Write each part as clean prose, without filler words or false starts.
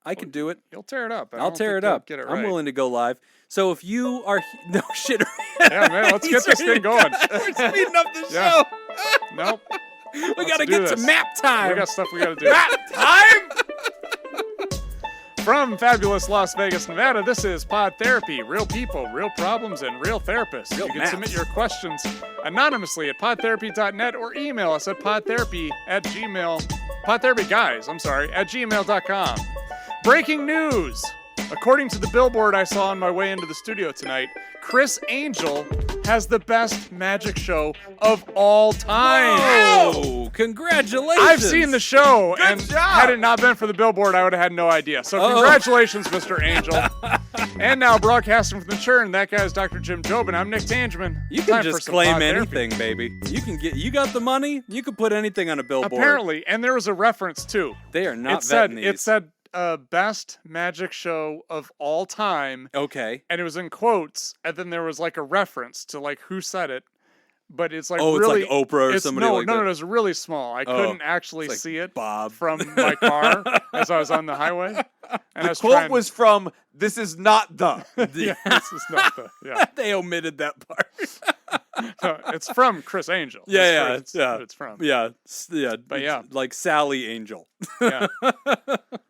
I can do it. You'll tear it up. I'll tear it up. Get it right. I'm willing to go live. So if you are no shit, yeah, man, let's get this thing going. We're speeding up the show. Nope. We got to get to map time. We got stuff we got to do. Map time. From fabulous Las Vegas, Nevada, this is Pod Therapy. Real people, real problems, and real therapists. You can submit your questions anonymously at podtherapy.net or email us at podtherapyguys, at gmail.com. Breaking news. According to the billboard I saw on my way into the studio tonight, Chris Angel has the best magic show of all time. Oh, congratulations. I've seen the show, Good and job. had it not been for the billboard, I would have had no idea. So congratulations, Mr. Angel. And now broadcasting from the churn, that guy's Dr. Jim Jobin. I'm Nick Tangeman. You can just claim anything, baby. You got the money, you can put anything on a billboard. Apparently, and there was a reference too. They are not vetting these. It said best magic show of all time. Okay. And it was in quotes, and then there was like a reference to like who said it. But it's like it's like Oprah or somebody like that. No, it was really small. I couldn't actually like see it Bob. from my car as I was on the highway. And The quote was from, "This is not the." Yeah, this is not the. Yeah, They omitted that part. no, it's from Chris Angel. Yeah, That's what it's from. Yeah, But yeah. like Sally Angel. Yeah.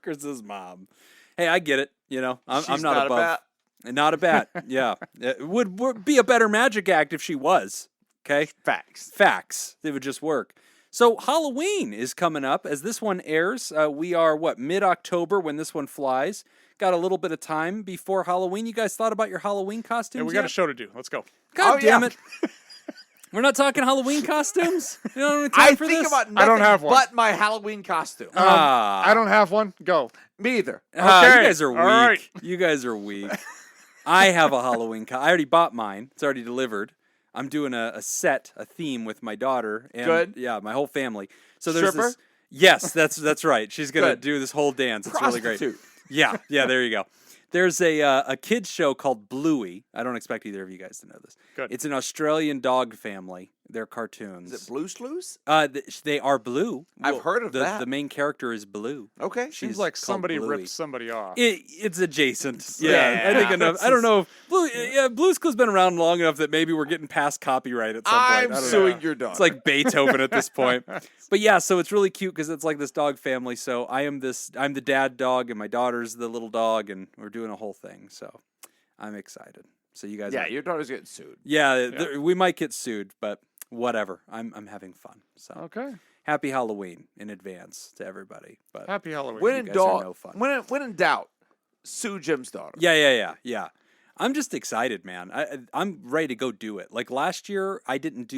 Chris's mom. Hey, I get it. You know, I'm She's not above. a bat. Not a bat. Yeah, it would be a better magic act if she was. Okay, facts. It would just work. So Halloween is coming up as this one airs. We are mid-October when this one flies. Got a little bit of time before Halloween. You guys thought about your Halloween costumes? Yeah, we got a show to do. Let's go. God damn it. We're not talking Halloween costumes? You don't have any time for think this? about I don't nothing have one. but my Halloween costume. I don't have one. Go. Me either. You Okay, guys are weak. all right. You guys are weak. I have a Halloween I already bought mine. It's already delivered. I'm doing a theme with my daughter and Good. Yeah, my whole family. So there's Stripper? this. Yes, that's right. She's gonna Good. do this whole dance. It's really great. Prostitute. Yeah, there you go. There's a kids show called Bluey. I don't expect either of you guys to know this. Good. It's an Australian dog family. They're cartoons. Is it Blue's Clues? They are blue. I've heard of that. The main character is blue. Okay. She's Seems like called somebody Bluey. ripped somebody off. It's adjacent. Yeah. Yeah, I think enough. I don't know if Blue's Clues been around long enough that maybe we're getting past copyright at some point. I I'm don't know. suing your dog. It's like Beethoven at this point. But yeah, so it's really cute because it's like this dog family. So I'm the dad dog and my daughter's the little dog and we're doing a whole thing. So I'm excited. So you guys, your daughter's getting sued. yeah. We might get sued, but whatever. I'm having fun. So Okay. happy Halloween in advance to everybody. But Happy Halloween. When in guys are no fun. when in doubt, sue Jim's daughter. Yeah. I'm just excited, man. I'm ready to go do it. Like last year, I didn't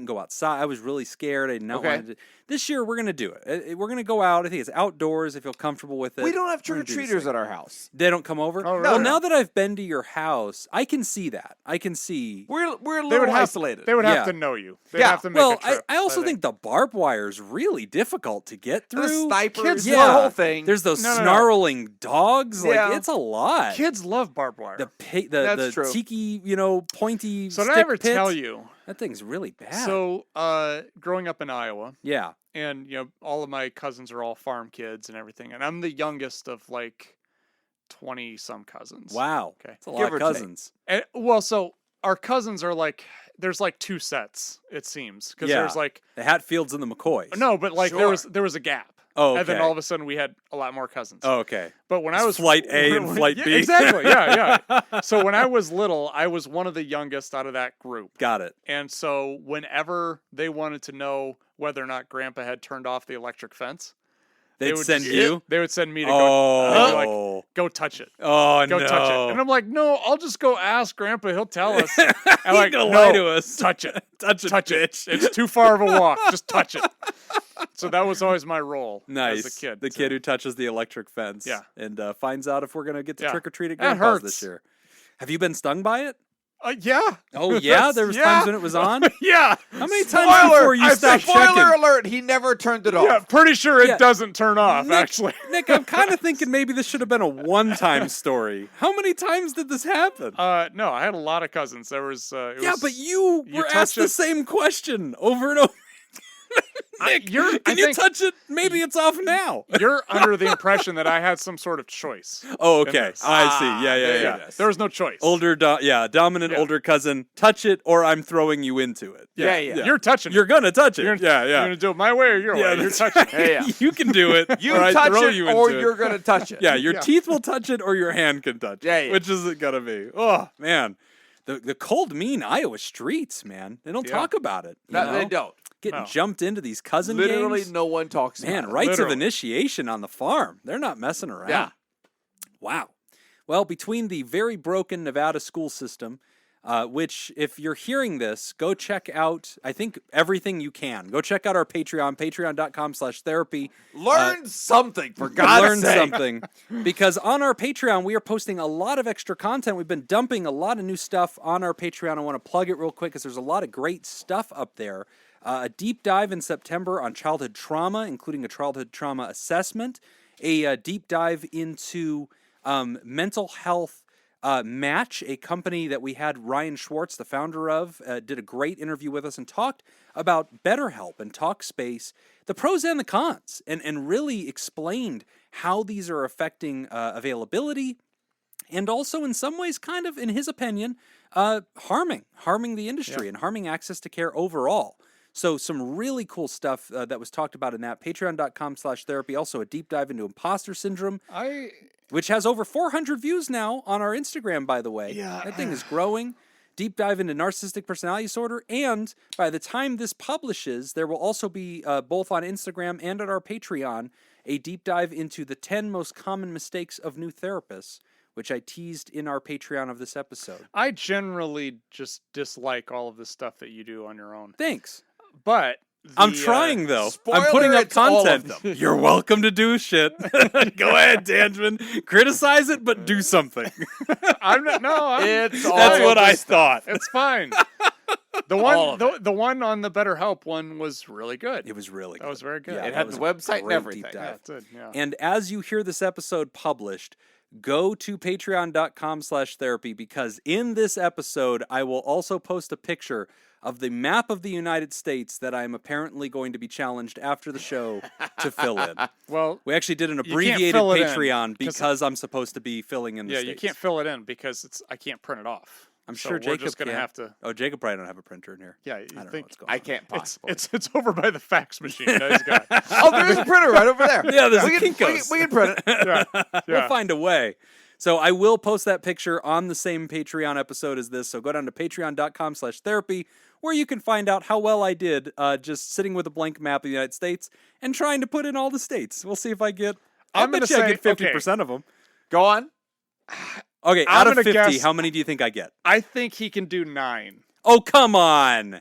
go outside. I was really scared. I did not want to. This year, we're gonna do it. We're gonna go out. I think it's outdoors. I feel comfortable with it. We don't have We're gonna do this trick-or-treaters thing. at our house. They don't come over. Oh, Well, really? now that I've been to your house, I can see that. I can see. We're a They little would have isolated. They would have Yeah. to know you. They'd Yeah. have to make Well, a trip. I also think the barbed wire is really difficult to get the through. snipers, Kids the yeah. whole thing. There's those No. snarling dogs. Yeah. Like it's a lot. kids love barbed wire. The true. tiki, pointy. So did stick I ever pits? tell you? That thing's really bad. So, growing up in Iowa, yeah. and all of my cousins are all farm kids and everything, and I'm the youngest of like 20 some cousins. Wow. Okay. That's a lot Give of or take. cousins. And, well, so our cousins are like, there's like two sets, it seems, because Yeah. there's like The Hatfields and the McCoys. no, but like Sure. there was a gap. Oh, And then okay. all of a sudden we had a lot more cousins. Oh, okay. But when I It's was flight A and flight Yeah, B. exactly. Yeah. So when I was little, I was one of the youngest out of that group. Got it. And so whenever they wanted to know whether or not Grandpa had turned off the electric fence, They'd would send just- you? They would send me to Oh. go. They'd be like, go touch it. Oh, Go no. touch it. And I'm like, no, I'll just go ask Grandpa. He'll tell us. And He's like, gonna no, lie to us. touch it. Touch it, Touch bitch. it. It's too far of a walk. Just touch it. So that was always my role Nice. as a kid. The kid who touches the electric fence. Yeah. And finds out if we're going to get to Yeah. trick-or-treat at That Grandpa's hurts. this year. Have you been stung by it? Yeah. Oh, yeah? There was Yeah. times when it was on? Yeah. How many times before you stopped Spoiler checking? alert! He never turned it off. Yeah, pretty sure it Yeah. doesn't turn off, actually. Nick, I'm kind of thinking maybe this should have been a one-time story. How many times did this happen? No, I had a lot of cousins. There was, Yeah, but you were touch asked the it- same question over and over. Nick, You're- can I you think- touch it? Maybe it's off now. You're under the impression that I had some sort of choice. Oh, in okay. this. I see. Yeah. there There was no choice. Dominant Yeah. older cousin. Touch it, or I'm throwing you into it. Yeah. You're touching You're it. gonna touch it. You're yeah. gonna do it my way or your way. You're that's touching it. Yeah. You can do it. You or I touch throw it, you or into you're it. gonna touch it. Yeah, your Yeah. teeth will touch it, or your hand can touch it. Yeah, yeah. Which is it gonna be? Oh man, the cold, mean Iowa streets, man. They don't Yeah. talk about it. you No, know? they don't. Getting No. jumped into these cousin Literally, games. no one talks Man, about it. rites Literally. of initiation on the farm. They're not messing around. Yeah. Wow. Well, between the very broken Nevada school system, which, if you're hearing this, go check out, I think, everything you can. Go check out our Patreon, patreon.com/therapy. Learn something, for God's Learn sake. something. Because on our Patreon, we are posting a lot of extra content. We've been dumping a lot of new stuff on our Patreon. I want to plug it real quick because there's a lot of great stuff up there. A deep dive in September on childhood trauma, including a childhood trauma assessment. A deep dive into mental health Match, a company that we had Ryan Schwartz, the founder of, did a great interview with us and talked about BetterHelp and Talkspace, the pros and the cons, and really explained how these are affecting availability, and also in some ways, kind of, in his opinion, harming the industry and harming access to care overall. So some really cool stuff that was talked about in that. Patreon.com/therapy. Also a deep dive into imposter syndrome, which has over 400 views now on our Instagram, by the way. Yeah. That thing is growing. Deep dive into narcissistic personality disorder. And by the time this publishes, there will also be, both on Instagram and at our Patreon, a deep dive into the 10 most common mistakes of new therapists, which I teased in our Patreon of this episode. I generally just dislike all of the stuff that you do on your own. Thanks. But I'm trying, though. spoiler, I'm putting up it's all of content. them. You're welcome to do shit. Go ahead, Danjman. Criticize it, but do something. I'm not. No, It's all That's of what the I stuff. thought. It's fine. The All one, of the one on the BetterHelp one was really good. It was really good. That was very good. Yeah, It that had was the a website and great everything. deep Yeah, dive. it did. Yeah. And as you hear this episode published, go to patreon.com/therapy, because in this episode, I will also post a picture of the map of the United States that I'm apparently going to be challenged after the show to fill in. Well, We actually did an can't abbreviated fill it in, Patreon 'cause- because I'm supposed to be filling in the yeah, states. you can't fill it in because I can't print it off. I'm So sure we're Jacob just gonna can. have to. Oh, Jacob probably don't have a printer in here. Yeah, I you don't know think what's going I on. can't it's possibly. it's over by the fax machine. Nice guy. Oh, there's a printer right over there. Yeah, there's we a can, Kinko's. we can print it. Yeah, We'll yeah. find a way. So I will post that picture on the same Patreon episode as this. So go down to patreon.com/therapy, where you can find out how well I did just sitting with a blank map of the United States and trying to put in all the states. We'll see if I get. I I'm bet gonna you I say- get 50% of them. Go on. Okay, I'm out of gonna 50, guess- how many do you think I get? I think he can do 9. Oh, come on.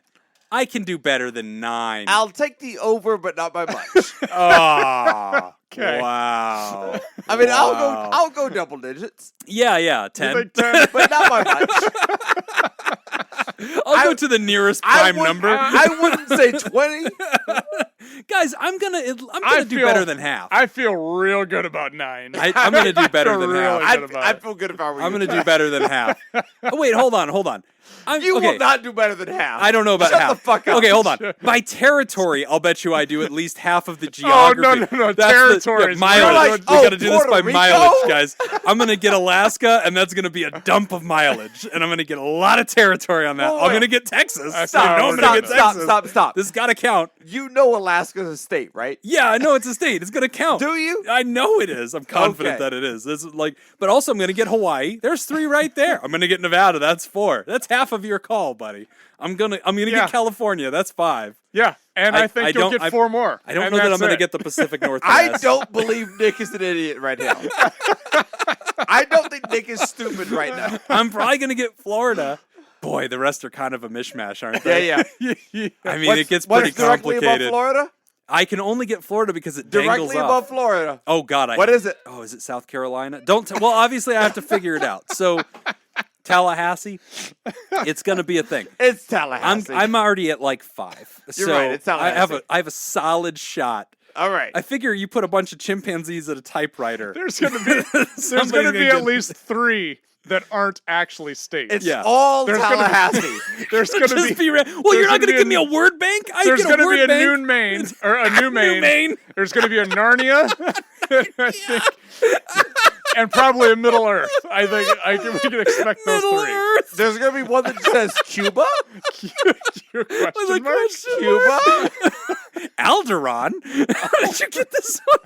I can do better than 9. I'll take the over, but not by much. Oh, Okay. wow. I mean, Wow. I'll go double digits, Yeah, You 10. think 10? but not by much. I'll go to the nearest prime number. I wouldn't say 20. Guys, I'm gonna I do feel- better than half. I feel real good about 9. I'm gonna do better than Really half. good I'd, about I'd it. feel good if I were I'm you. gonna do better than half. Oh, wait, hold on. You okay. will not do better than half. I don't know about Shut half. the fuck up. Okay, hold on. By territory, I'll bet you I do at least half of the Oh, geography. no. That's Territory is mileage. You're like, we oh, gotta do this by Puerto Rico? mileage, guys. I'm gonna get Alaska, and that's gonna be a dump of mileage, and I'm gonna get a lot of territory on that. Oh, I'm wait. gonna get Texas. Stop, You know I'm stop, gonna get Texas. stop. This gotta count. You know Alaska's a state, right? Yeah, I know it's a state. It's gonna count. Do you? I know it is. I'm confident Okay. that it is. This is like, but also I'm gonna get Hawaii. There's 3 right there. I'm gonna get Nevada. That's 4. That's half of your call, buddy. I'm gonna Yeah. get California. That's 5. Yeah, and I think you'll don't- get 4 more. I don't and know that I'm that's gonna it. get the Pacific Northwest. I don't believe Nick is an idiot right now. I don't think Nick is stupid right now. I'm probably gonna get Florida. Boy, the rest are kind of a mishmash, aren't they? Yeah. I mean, it gets pretty what's directly complicated. above Florida? I can only get Florida because it dangles Directly off. above Florida. Oh God, What is it? Oh, is it South Carolina? Well, obviously I have to figure it out. So Tallahassee, it's gonna be a thing. It's Tallahassee. I'm already at like 5. You're so right, it's Tallahassee. I have a solid shot. All right. I figure you put a bunch of chimpanzees at a typewriter. There's gonna be Somebody's at get- least 3 that aren't actually states. It's Yeah. all There's gonna be- Tallahassee. There's going to Just be. well, you're not going to give me a word bank? I There's get a going to word be a bank. Noon Maine or a New Maine. Maine. There's going to be a Narnia, I think, and probably a Middle Earth. I think we can expect those Middle three. Earth. There's going to be one that says Cuba. Your question With a mark? question Cuba. Alderaan? How did you get this one?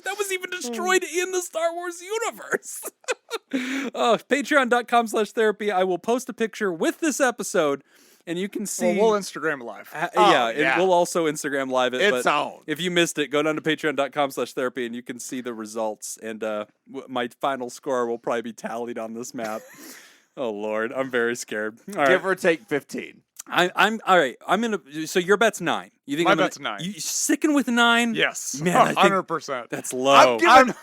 That was even destroyed in the Star Wars universe. Patreon.com/therapy. I will post a picture with this episode, and you can see. Well, we'll Instagram live. And we'll also Instagram live it. It's but on. If you missed it, go down to patreon.com/therapy, and you can see the results. And my final score will probably be tallied on this map. Oh Lord, I'm very scared. All right. Give or take 15. I'm all right. I'm gonna. So your bet's 9. You think My I'm gonna, bet's 9. You sticking with 9? Yes, Man, I think 100%. that's low.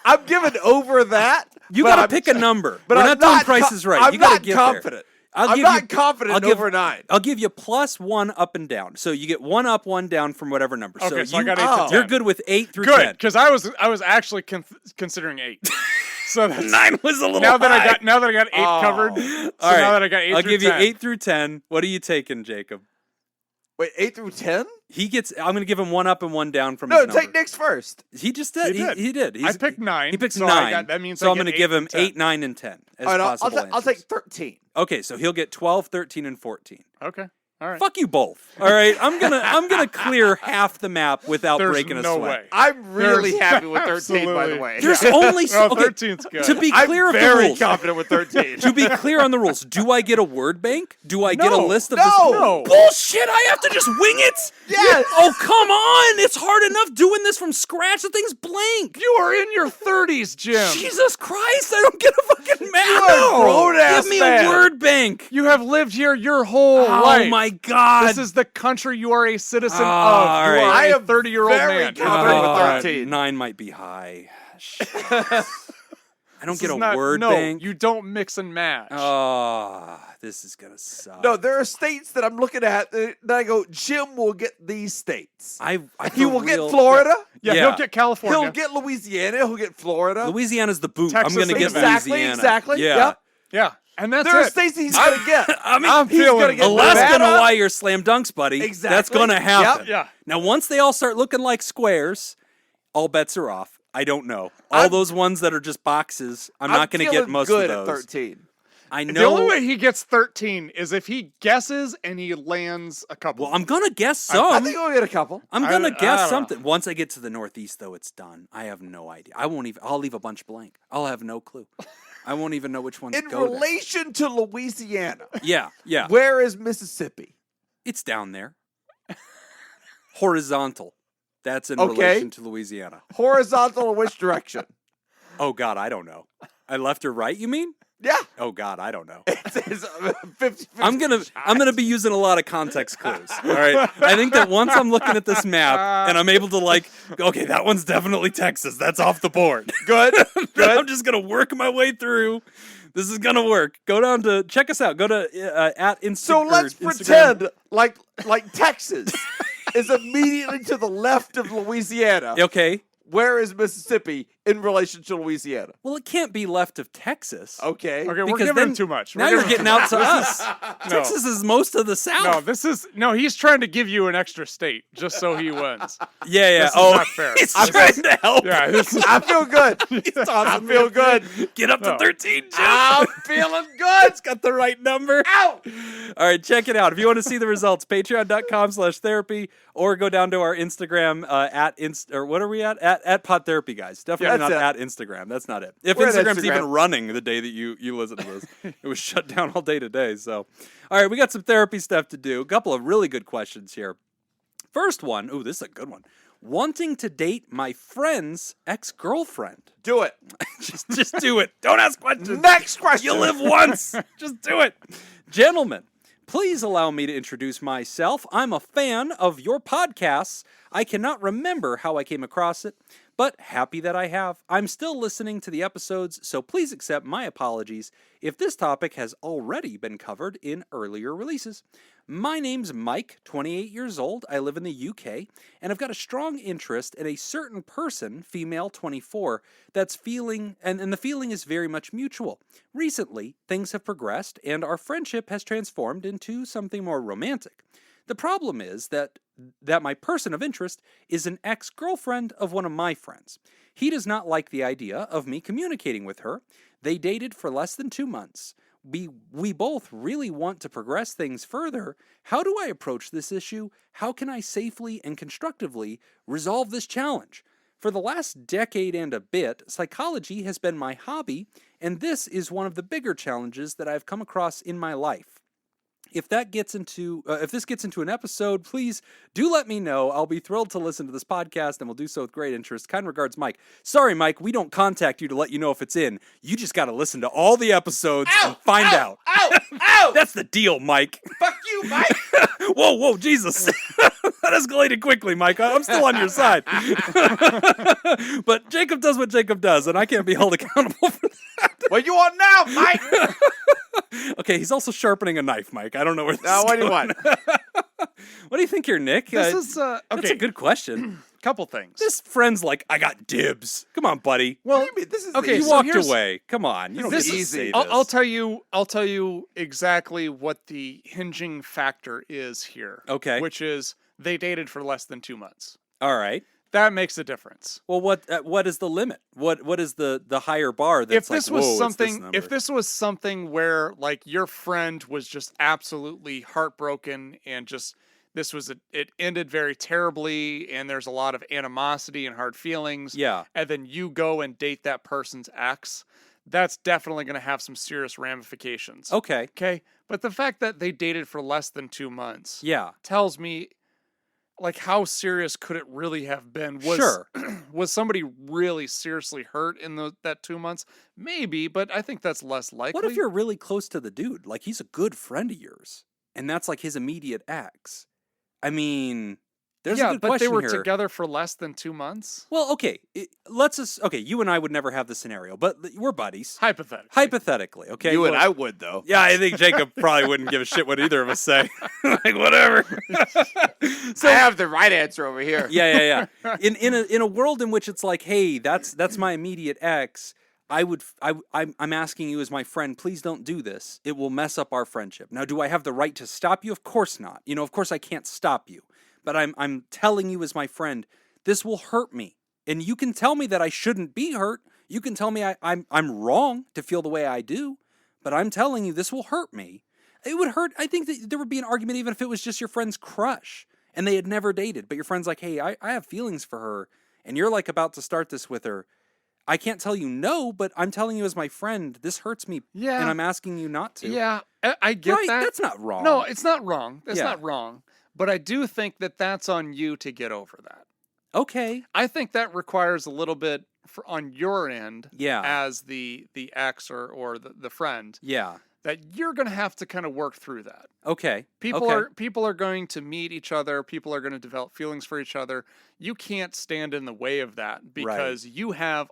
I'm giving over that. You but gotta I'm- pick a number. But We're I'm not doing not prices right. I'm You gotta not get confident. there. I'm not confident in over 9. I'll give you +1 up and down. So you get 1 up, 1 down from whatever number. Okay, so I you, got 8 to 10. You're good with 8 through Good, 10. because I was actually considering 8. So that's, 9 was a little now that high. I got 8 covered. So All right. now that I got 8 I'll through give 10. you 8 through 10. What are you taking, Jacob? Wait, 8 through 10? I'm going to give him 1 up and 1 down from No, his number. take Nick's first. He just did. He did. I picked 9. He picks so 9. that means so I I'm get going to 8 give him through 10. 8, 9, and 10 as All right, possible I'll take 13. Okay, so he'll get 12, 13, and 14. Okay. All right. Fuck you both. All right, I'm gonna clear half the map without There's breaking a no sweat. way. I'm really There's happy with 13, by the absolutely- way. There's only Well, okay, 13's good. to be I'm clear of the very rules. confident with 13. To be clear on the rules, do I get a word bank? Do I get a No. list of No. bullshit? I have to just wing it? Yes. Oh come on! It's hard enough doing this from scratch. The thing's blank. You are in your 30s, Jim. Jesus Christ! I don't get a fucking map. You are a grown-ass Give me man. a word bank. You have lived here your whole Oh life. my God! This is the country you are a citizen of. all You right. are I a am 30-year-old very man. confident with All right, 13. 9 might be high. Shit. I don't This get is a not- word no, bank. you don't mix and match. Oh, this is gonna suck. No, there are states that I'm looking at that I go, Jim will get these states. I He for will get real- Florida. yeah, yeah. he'll get California. He'll get Louisiana. He'll get Florida. Louisiana's the boot. Texas I'm gonna get exactly, Louisiana. exactly. Yeah. Yep. yeah, and that's There are it. states that he's going to get. I mean, I'm He's feeling gonna get Alaska and Nevada. Hawaii are slam dunks, buddy. Exactly. That's gonna happen. Yep. Yeah. Now, once they all start looking like squares, all bets are off. I don't know. All I'm- those ones that are just boxes, I'm not gonna get feeling most good of at those. 13. I know. The only way he gets 13 is if he guesses and he lands a couple. Well, I'm gonna guess I some. think we'll get a couple. I'm I gonna don't guess know. something. Once I get to the Northeast, though, it's done. I have no idea. I won't even. I'll leave a bunch blank. I'll have no clue. I won't even know which ones In go there. relation to Louisiana, Yeah, yeah. where is Mississippi? It's down there. Horizontal. That's in Okay. relation to Louisiana. Horizontal in which direction? Oh God, I don't know. I left or right? You mean? Yeah. Oh God, I don't know. It's 50, I'm gonna be using a lot of context clues. All right. I think that once I'm looking at this map and I'm able to okay, that one's definitely Texas. That's off the board. Good. I'm just gonna work my way through. This is gonna work. Go down to check us out. Go to at Instagram. So let's pretend like Texas is immediately to the left of Louisiana. Okay. Where is Mississippi in relation to Louisiana? Well, it can't be left of Texas. Okay. okay, we're because giving then- him too much. Now We're you're giving getting him out to us. No. Texas is most of the South. He's trying to give you an extra state just so he wins. Yeah. This is Oh, not fair. he's trying to help. Yeah, this is I feel good. I feel good. Get up to No. 13, Jim. I'm feeling good. It's got the right number. Ow! All right, check it out. If you want to see the results, patreon.com/therapy, or go down to our Instagram or what are we at? At PodTherapyGuys. Definitely That's not it. at Instagram. That's not it. If We're at Instagram's Instagram. even running the day that you listen to this, it was shut down all day today. So, all right, we got some therapy stuff to do. A couple of really good questions here. First one, ooh, this is a good one. Wanting to date my friend's ex-girlfriend. Do it. Just do it. Don't ask questions. Next question. You live once. Just do it. Gentlemen, please allow me to introduce myself. I'm a fan of your podcasts. I cannot remember how I came across it, but happy that I have. I'm still listening to the episodes, so please accept my apologies if this topic has already been covered in earlier releases. My name's Mike, 28 years old. I live in the UK, and I've got a strong interest in a certain person, female 24, that's feeling, and the feeling is very much mutual. Recently, things have progressed, and our friendship has transformed into something more romantic. The problem is that my person of interest is an ex-girlfriend of one of my friends. He does not like the idea of me communicating with her. They dated for less than 2 months. We both really want to progress things further. How do I approach this issue? How can I safely and constructively resolve this challenge? For the last decade and a bit, psychology has been my hobby, and this is one of the bigger challenges that I've come across in my life. If this gets into an episode, please do let me know. I'll be thrilled to listen to this podcast, and will do so with great interest. Kind regards, Mike. Sorry, Mike, we don't contact you to let you know if it's in. You just got to listen to all the episodes and find out. Ow! That's the deal, Mike. Fuck you, Mike! Whoa, Jesus. That escalated quickly, Mike. I'm still on your side. But Jacob does what Jacob does, and I can't be held accountable for that. What you want now, Mike? Okay, he's also sharpening a knife, Mike. I don't know where this is Now, what do you going. want? What do you think here, Nick? This is That's okay. a good question. Couple things. This friend's like, I got dibs. Come on, buddy. What do you mean? This is okay, You easy. so walked here's- away. Come on. You don't This get to is say easy. this. I'll tell you exactly what the hinging factor is here. Okay. Which is they dated for less than 2 months. All right. That makes a difference. Well, what is the limit? What is the higher bar that's If this like, was whoa, it's this something, number? if this was something where like your friend was just absolutely heartbroken and just it ended very terribly and there's a lot of animosity and hard feelings. Yeah. And then you go and date that person's ex, that's definitely going to have some serious ramifications. Okay. Okay. But the fact that they dated for less than 2 months Yeah. tells me, like, how serious could it really have been? Sure. Was somebody really seriously hurt in that 2 months? Maybe, but I think that's less likely. What if you're really close to the dude? Like, he's a good friend of yours, and that's like his immediate ex. I mean, there's a good but question they were here. together for less than 2 months? Well, okay, okay, you and I would never have the scenario, but we're buddies. Hypothetically. Hypothetically, okay? You and Well, I would, though. Yeah, I think Jacob probably wouldn't give a shit what either of us say. Like, whatever. I have the right answer over here. Yeah. In a world in which it's like, hey, that's my immediate ex, I'm asking you as my friend, please don't do this. It will mess up our friendship. Now, do I have the right to stop you? Of course not. Of course I can't stop you. But I'm telling you as my friend, this will hurt me. And you can tell me that I shouldn't be hurt. You can tell me I'm wrong to feel the way I do. But I'm telling you, this will hurt me. It would hurt. I think that there would be an argument even if it was just your friend's crush and they had never dated. But your friend's like, hey, I have feelings for her. And you're like about to start this with her. I can't tell you no, but I'm telling you as my friend, this hurts me. Yeah. And I'm asking you not to. Yeah, I get Right? that. That's not wrong. No, it's not wrong. That's Yeah. not wrong. But I do think that that's on you to get over that. Okay. I think that requires a little bit on your end Yeah. as the ex or the friend, Yeah. that you're going to have to kind of work through that. Okay. People Okay. are going to meet each other. People are going to develop feelings for each other. You can't stand in the way of that because you have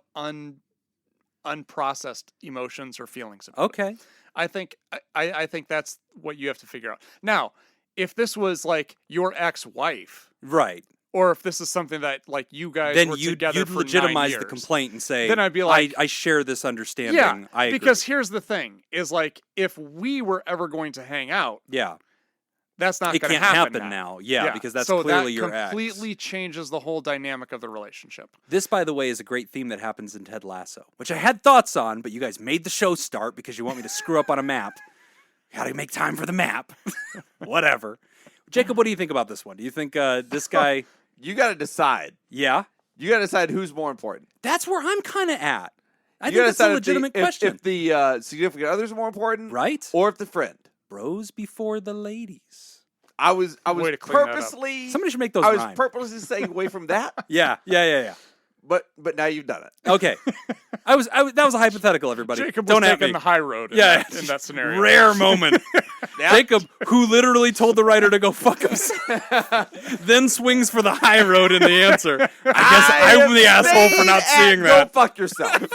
unprocessed emotions or feelings about it. Okay. I think that's what you have to figure out. Now, if this was like your ex-wife, Right. or if this is something that like you guys Then were you'd together for 9 legitimize years, the complaint and say, then I'd be like, I share this understanding. yeah, I agree. because here's the thing: is like if we were ever going to hang out, Yeah. that's not It going to can't happen happen now. Yeah, because that's so clearly that your ex. completely changes the whole dynamic of the relationship. This, by the way, is a great theme that happens in Ted Lasso, which I had thoughts on, but you guys made the show start because you want me to screw up on a map. Gotta make time for the map. Whatever. Jacob, what do you think about this one? Do you think this guy... You got to decide. Yeah? You got to decide who's more important. That's where I'm kind of at. I You think gotta that's a decide legitimate if question. If the significant other is more important, Right? or if the friend. Bros before the ladies. I was Way to clean that up. purposely. Somebody should make those I was rhyme. purposely staying away from that. Yeah. but now you've done it. Okay. That was a hypothetical, everybody. Jacob Don't was at taking me. the high road in, in that scenario. Rare moment. Jacob, who literally told the writer to go fuck himself, then swings for the high road in the answer. I guess I'm the asshole for not seeing that. Go fuck yourself.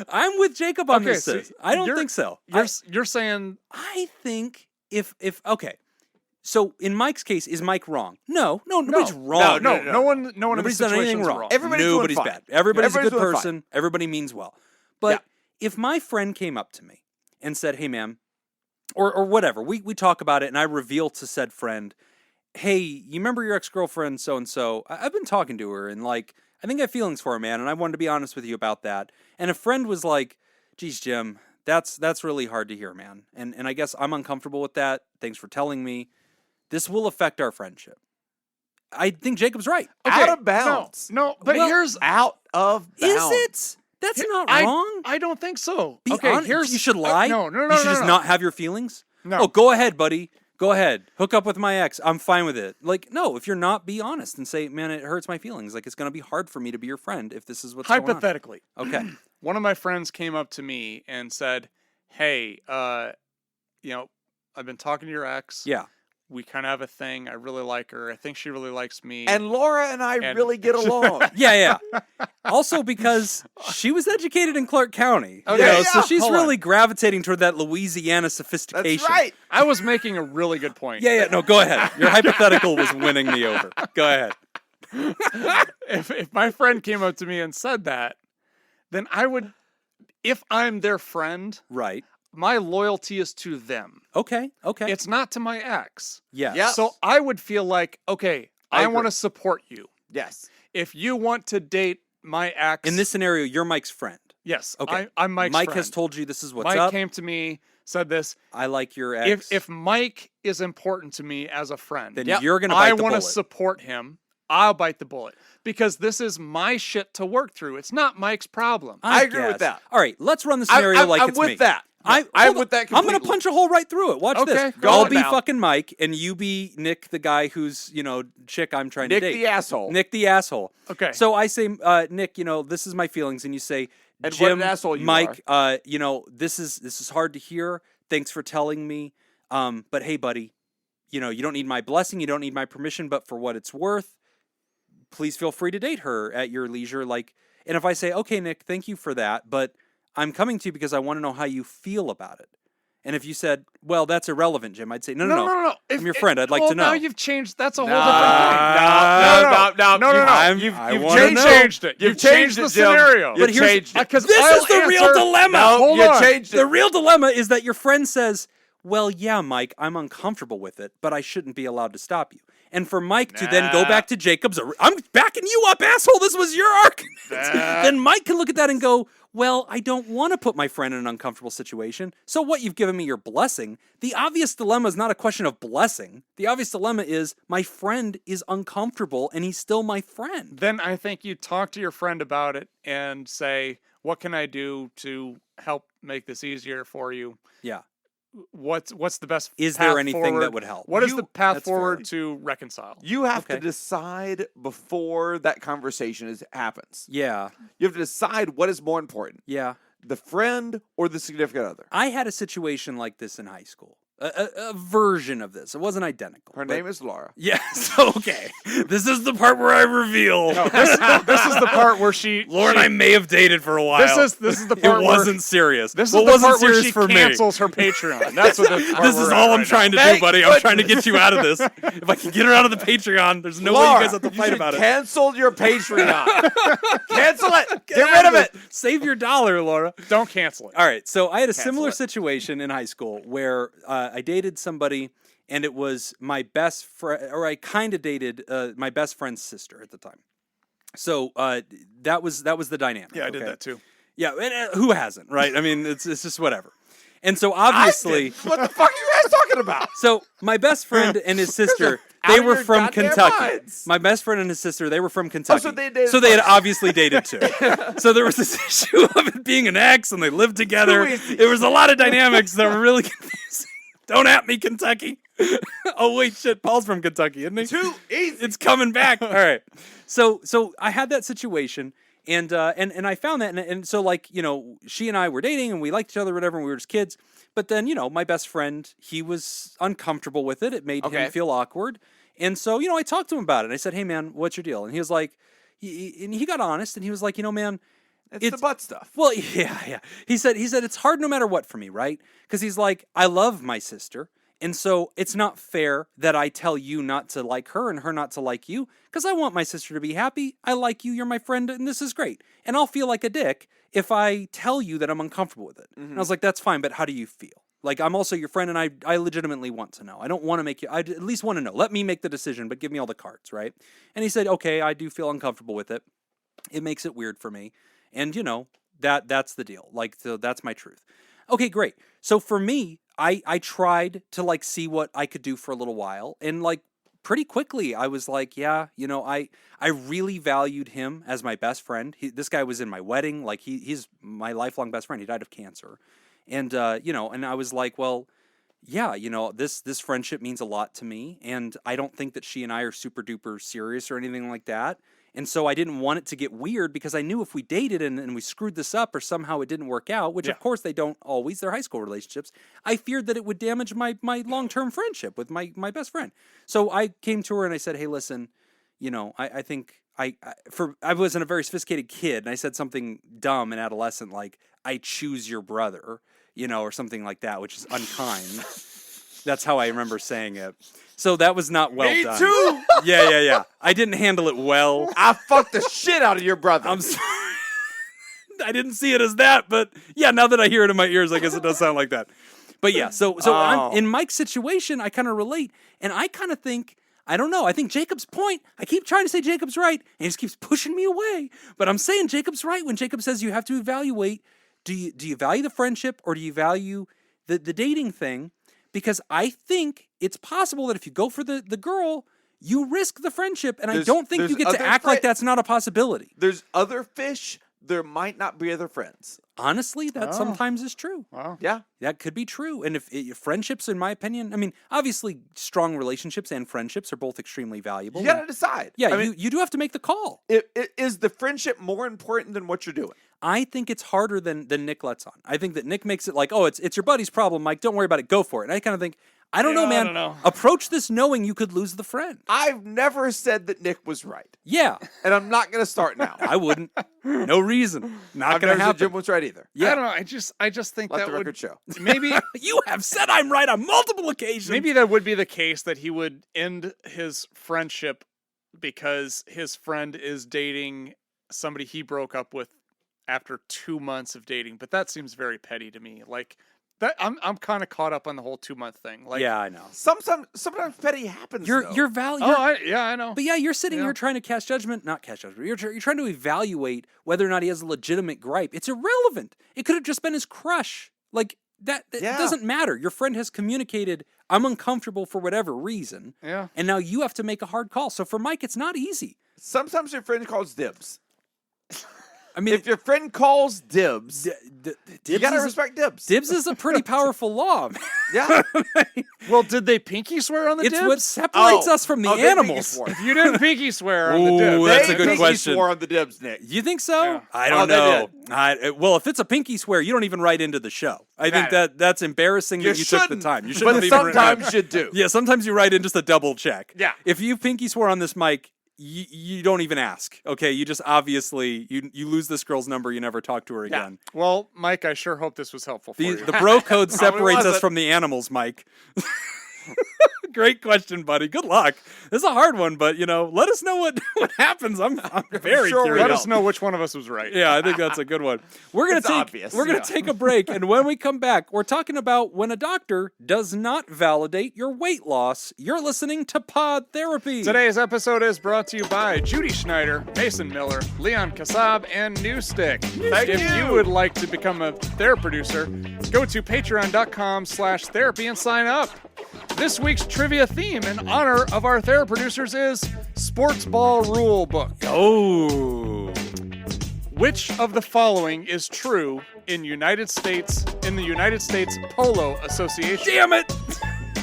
I'm with Jacob on Okay, this. so I don't think so. You're saying I think if okay. So in Mike's case, is Mike wrong? No, nobody's wrong. no one in Nobody's this done anything situation's wrong. Everybody's Nobody's doing fine. bad. Everybody's a Everybody's good doing person. Everybody means well. But if my friend came up to me and said, "Hey, ma'am," or whatever, we talk about it, and I reveal to said friend, "Hey, you remember your ex-girlfriend so and so? I've been talking to her, and like I think I have feelings for her, man, and I wanted to be honest with you about that." And a friend was like, "Geez, Jim, that's really hard to hear, man, and I guess I'm uncomfortable with that. Thanks for telling me. This will affect our friendship." I think Jacob's right. Out of bounds. No, but here's Out of bounds. Is it? That's not wrong. I don't think so. Be okay, honest. here's You should lie. No. You should just not have your feelings. No. Oh, go ahead, buddy. Go ahead. Hook up with my ex. I'm fine with it. Like, no, if you're not, be honest and say, man, it hurts my feelings. Like, it's going to be hard for me to be your friend if this is what's going on. Hypothetically. Okay. One of my friends came up to me and said, "Hey, I've been talking to your ex. Yeah. We kind of have a thing. I really like her. I think she really likes me." And Laura and I really get along. Yeah. Also because she was educated in Clark County. Okay. So she's Hold on. really gravitating toward that Louisiana sophistication. That's right. I was making a really good point. Yeah. No, go ahead. Your hypothetical was winning me over. Go ahead. If my friend came up to me and said that, then I would, if I'm their friend, Right. my loyalty is to them. Okay. It's not to my ex. Yeah. Yeah. So I would feel like, okay, I I want agree. to support you. Yes. If you want to date my ex, In this scenario, you're Mike's friend. yes, Okay. I'm Mike's Mike friend. has told you this is what's Mike up. came to me, said this. I like your ex. If Mike is important to me as a friend, then Yep. you're going to bite I the want to bullet. support him. I'll bite the bullet because this is my shit to work through. It's not Mike's problem. I agree with guess. that. All right, let's run the scenario like I'm it's with me. that. I'm I'm with that I'm going to completely. punch a hole right through it. Watch Okay, this. go I'll on be now. fucking Mike, and you be Nick, the guy who's, chick I'm trying Nick to date. the asshole. Nick the asshole. Okay. So I say, Nick, this is my feelings, and you say, And what Jim, an asshole you Mike, this is hard to hear. Thanks for telling me. But hey, buddy, you don't need my blessing, you don't need my permission, but for what it's worth, please feel free to date her at your leisure. And if I say, okay, Nick, thank you for that, but I'm coming to you because I want to know how you feel about it. And if you said, well, that's irrelevant, Jim, I'd say, no. No. I'm your friend. I'd like to know. Now you've changed. That's a whole No, different thing. no. You've wanna know. changed it. You've changed the it, Jim. scenario. You've But here's- changed it. Because This I'll is the real answer- dilemma. No, Hold you on. changed it. The real dilemma is that your friend says, well, yeah, Mike, I'm uncomfortable with it, but I shouldn't be allowed to stop you. And for Mike to then go Nah. back to Jacob's, I'm backing you up, asshole. This was your argument. Then Mike can look at that and go, well, I don't want to put my friend in an uncomfortable situation. So what? You've given me your blessing. The obvious dilemma is not a question of blessing. The obvious dilemma is my friend is uncomfortable and he's still my friend. Then I think you talk to your friend about it and say, what can I do to help make this easier for you? Yeah. What's the best Is path there anything forward? that would help? What is You- the path that's fair. forward to reconcile? You have to Okay. decide before that conversation happens. Yeah. You have to decide what is more important, Yeah. the friend or the significant other. I had a situation like this in high school. A version of this. It wasn't identical. Her but- name is Laura. Yes. Okay. This is the part where I reveal. This is the part where she Laura and I may have dated for a while. This is the part It wasn't serious. This is Well, it the wasn't part where serious she for me. cancels her Patreon. That's what this part This is we're all at I'm right trying to do, Thank buddy. I'm trying to goodness. get you out of this. If I can get her out of the Patreon, there's no way Laura, you guys have to fight should about it. cancel your Patreon. Cancel it. Get out rid of it. Save your dollar, Laura. now. Don't cancel it. All right, so I had a similar it. situation in high school where I dated somebody, and it was my best friend, or I kind of dated my best friend's sister at the time. So that was the dynamic. Yeah, I did okay? that too. Yeah, and who hasn't, right? I mean, it's just whatever. And so obviously, What the fuck are you guys talking about? so my best friend and his sister, out they of were your from goddamn Kentucky. minds. My best friend and his sister, they were from Kentucky. so they dated So they had first. obviously dated too. So there was this issue of it being an ex, and they lived together. Too easy. There was a lot of dynamics that were really confusing. Don't at me, Kentucky. Oh wait, shit. Paul's from Kentucky, isn't he? Too easy. It's coming back. All right. So I had that situation, and I found that, and so like she and I were dating, and we liked each other, whatever. And we were just kids. But then my best friend, he was uncomfortable with it. It made him feel awkward, and so I talked to him about it. And I said, "Hey man, what's your deal?" And he was like, he got honest, and he was like, man. It's the butt stuff. Well, yeah. He said it's hard no matter what for me, right? Because he's like, I love my sister, and so it's not fair that I tell you not to like her and her not to like you, because I want my sister to be happy. I like you, you're my friend, and this is great. And I'll feel like a dick if I tell you that I'm uncomfortable with it. And I was like, that's fine, but how do you feel? Like, I'm also your friend, and I legitimately want to know. I don't want to make you, I at least want to know. Let me make the decision, but give me all the cards, right? And he said, okay, I do feel uncomfortable with it. It makes it weird for me. And, that's the deal. Like, so that's my truth. Okay, great. So for me, I tried to, like, see what I could do for a little while. And, like, pretty quickly, I was like, yeah, I really valued him as my best friend. This guy was in my wedding. Like, he's my lifelong best friend. He died of cancer. And, and I was like, well, yeah, this friendship means a lot to me. And I don't think that she and I are super duper serious or anything like that. And so I didn't want it to get weird, because I knew if we dated and we screwed this up or somehow it didn't work out, which of course they don't always, they're high school relationships, I feared that it would damage my long-term friendship with my best friend. So I came to her and I said, hey, listen, I think I wasn't a very sophisticated kid, and I said something dumb and adolescent like, I choose your brother, or something like that, which is unkind. That's how I remember saying it. So that was not well done. Me too. Yeah. I didn't handle it well. I fucked the shit out of your brother. I'm sorry. I didn't see it as that, but yeah, now that I hear it in my ears, I guess it does sound like that. But yeah, so I'm, in Mike's situation, I kind of relate, and I kind of think, I don't know, I think Jacob's point, I keep trying to say Jacob's right, and he just keeps pushing me away. But I'm saying Jacob's right when Jacob says you have to evaluate, do you value the friendship or do you value the dating thing? Because I think it's possible that if you go for the girl, you risk the friendship, and I don't think you get to act like that's not a possibility. There's other fish. There might not be other friends. Honestly, that sometimes is true. Wow. Yeah. That could be true. And if friendships, in my opinion, I mean, obviously strong relationships and friendships are both extremely valuable. You got to decide. Yeah, you do have to make the call. Is the friendship more important than what you're doing? I think it's harder than Nick lets on. I think that Nick makes it like, oh, it's your buddy's problem, Mike. Don't worry about it. Go for it. And I kind of think, I don't know, man. I don't know. Approach this knowing you could lose the friend. I've never said that Nick was right. Yeah. And I'm not going to start now. I wouldn't. No reason. Not I've going to never said happen. Jim was right either. Yeah. I don't know. I just think Let that the record show. Maybe You have said I'm right on multiple occasions. maybe that would be the case, that he would end his friendship because his friend is dating somebody he broke up with after 2 months of dating. But that seems very petty to me. Like, that I'm kind of caught up on the whole 2-month thing. Like, yeah, I know. Sometimes petty happens. Your value. I know. But yeah, you're sitting here trying to not cast judgment. You're trying to evaluate whether or not he has a legitimate gripe. It's irrelevant. It could have just been his crush. Like that. It doesn't matter. Your friend has communicated, I'm uncomfortable for whatever reason. Yeah. And now you have to make a hard call. So for Mike, it's not easy. Sometimes your friend calls dibs. I mean, if your friend calls dibs, you gotta is respect dibs. Dibs is a pretty powerful law. Yeah. Well, did they pinky swear on the It's dibs? what separates us from the they pinky animals. swore. You didn't pinky swear on the Ooh, dibs. that's They a good pinky question. swore on the dibs, Nick. You think so? Yeah. I don't they know. Well, if it's a pinky swear, you don't even write into the show. I think that's embarrassing that you took the time. You shouldn't But have even written sometimes you do. Yeah, sometimes you write in just a double check. Yeah. If you pinky swore on this mic, you don't even ask. Okay, you just obviously you lose this girl's number. You never talk to her again. Well, Mike, I sure hope this was helpful for you. The bro code separates us wasn't. from the animals, Mike. Great question, buddy. Good luck. This is a hard one, but let us know what happens. I'm very sure we curious. Let us know which one of us was right. Yeah, I think that's a good one. We're It's obvious, gonna yeah. take a break, and when we come back, we're talking about when a doctor does not validate your weight loss. You're listening to Pod Therapy. Today's episode is brought to you by Judy Schneider, Mason Miller, Leon Kassab, and Newstick. Thank if you. you would like to become a producer, go to patreon.com/therapy and sign up. This week's trivia theme in honor of our producers is Sports Ball Rule Book. Oh. Which of the following is true in the United States Polo Association? Damn it!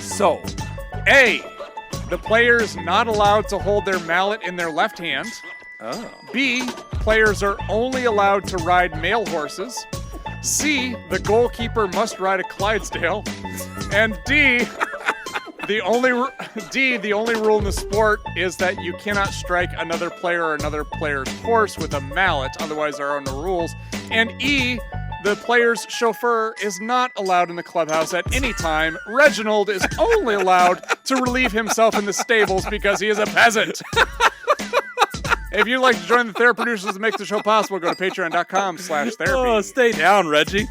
So, A, the players not allowed to hold their mallet in their left hand. Oh. B, players are only allowed to ride male horses. C, the goalkeeper must ride a Clydesdale. And D, the only rule in the sport is that you cannot strike another player or another player's horse with a mallet, otherwise there are no rules. And E, the player's chauffeur is not allowed in the clubhouse at any time. Reginald is only allowed to relieve himself in the stables because he is a peasant. If you'd like to join the Therapy Producers to make the show possible, go to patreon.com/therapy. Oh, stay down, Reggie.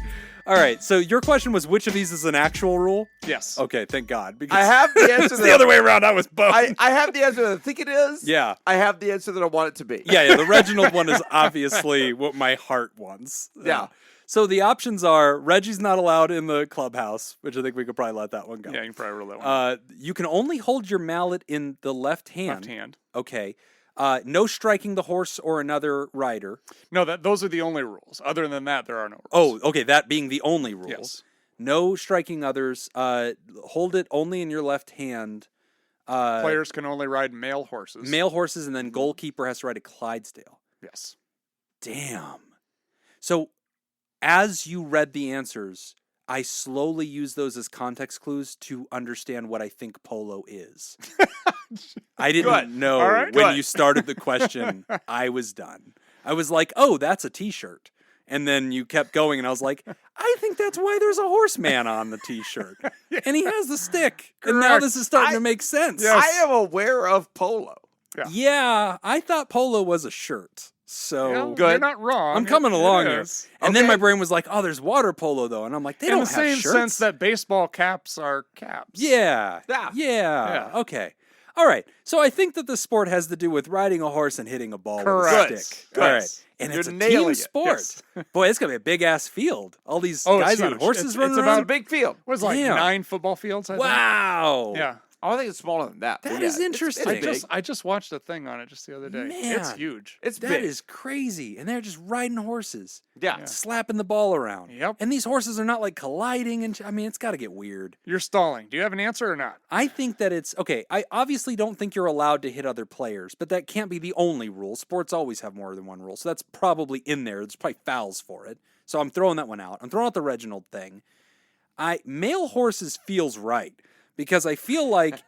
All right, so your question was which of these is an actual rule? Yes. Okay, thank God. Because I have the answer. it's the other way around. I was boned. I have the answer that I think it is. Yeah. I have the answer that I want it to be. Yeah, the Reginald one is obviously what my heart wants. Yeah. So the options are Reggie's not allowed in the clubhouse, which I think we could probably let that one go. Yeah, you can probably rule that one. You can only hold your mallet in the left hand. Left hand. Okay. No striking the horse or another rider. No, those are the only rules. Other than that, there are no rules. Oh, okay. That being the only rule. Yes. No striking others. Hold it only in your left hand. Players can only ride male horses. Male horses, and then goalkeeper has to ride a Clydesdale. Yes. Damn. So, as you read the answers, I slowly use those as context clues to understand what I think polo is. I didn't know All right, when good. you started the question. I was done. I was like, oh, that's a T-shirt. And then you kept going, and I was like, I think that's why there's a horseman on the T-shirt. And he has the stick. And now Correct. this is starting to make sense. Yes. I am aware of polo. Yeah, I thought polo was a shirt. So Well, Good. You're not wrong. I'm coming along here. is. And then Okay. my brain was like, oh, there's water polo, though. And I'm like, they In don't the have same shirts. sense that baseball caps are caps. Yeah. Yeah. Yeah. Yeah. Okay. All right. So I think that the sport has to do with riding a horse and hitting a ball Correct. with a stick. Good. All right. And You're it's a nailing team it. sport. Boy, it's going to be a big-ass field. All these Oh, it's guys on huge. horses It's running about It's a around. big field. What is it, like Damn. 9 football fields, I think? Wow. Yeah. Oh, I think it's smaller than that. That but is yeah, interesting. It's big. I just watched a thing on it just the other day. It's Man. huge. It's That big. is crazy. And they're just riding horses. Yeah. Slapping the ball around. Yep. And these horses are not like colliding. And I mean, it's got to get weird. You're stalling. Do you have an answer or not? I think that it's okay. I obviously don't think you're allowed to hit other players, but that can't be the only rule. Sports always have more than one rule, so that's probably in there. There's probably fouls for it. So I'm throwing that one out. I'm throwing out the Reginald thing. Male horses feels right because I feel like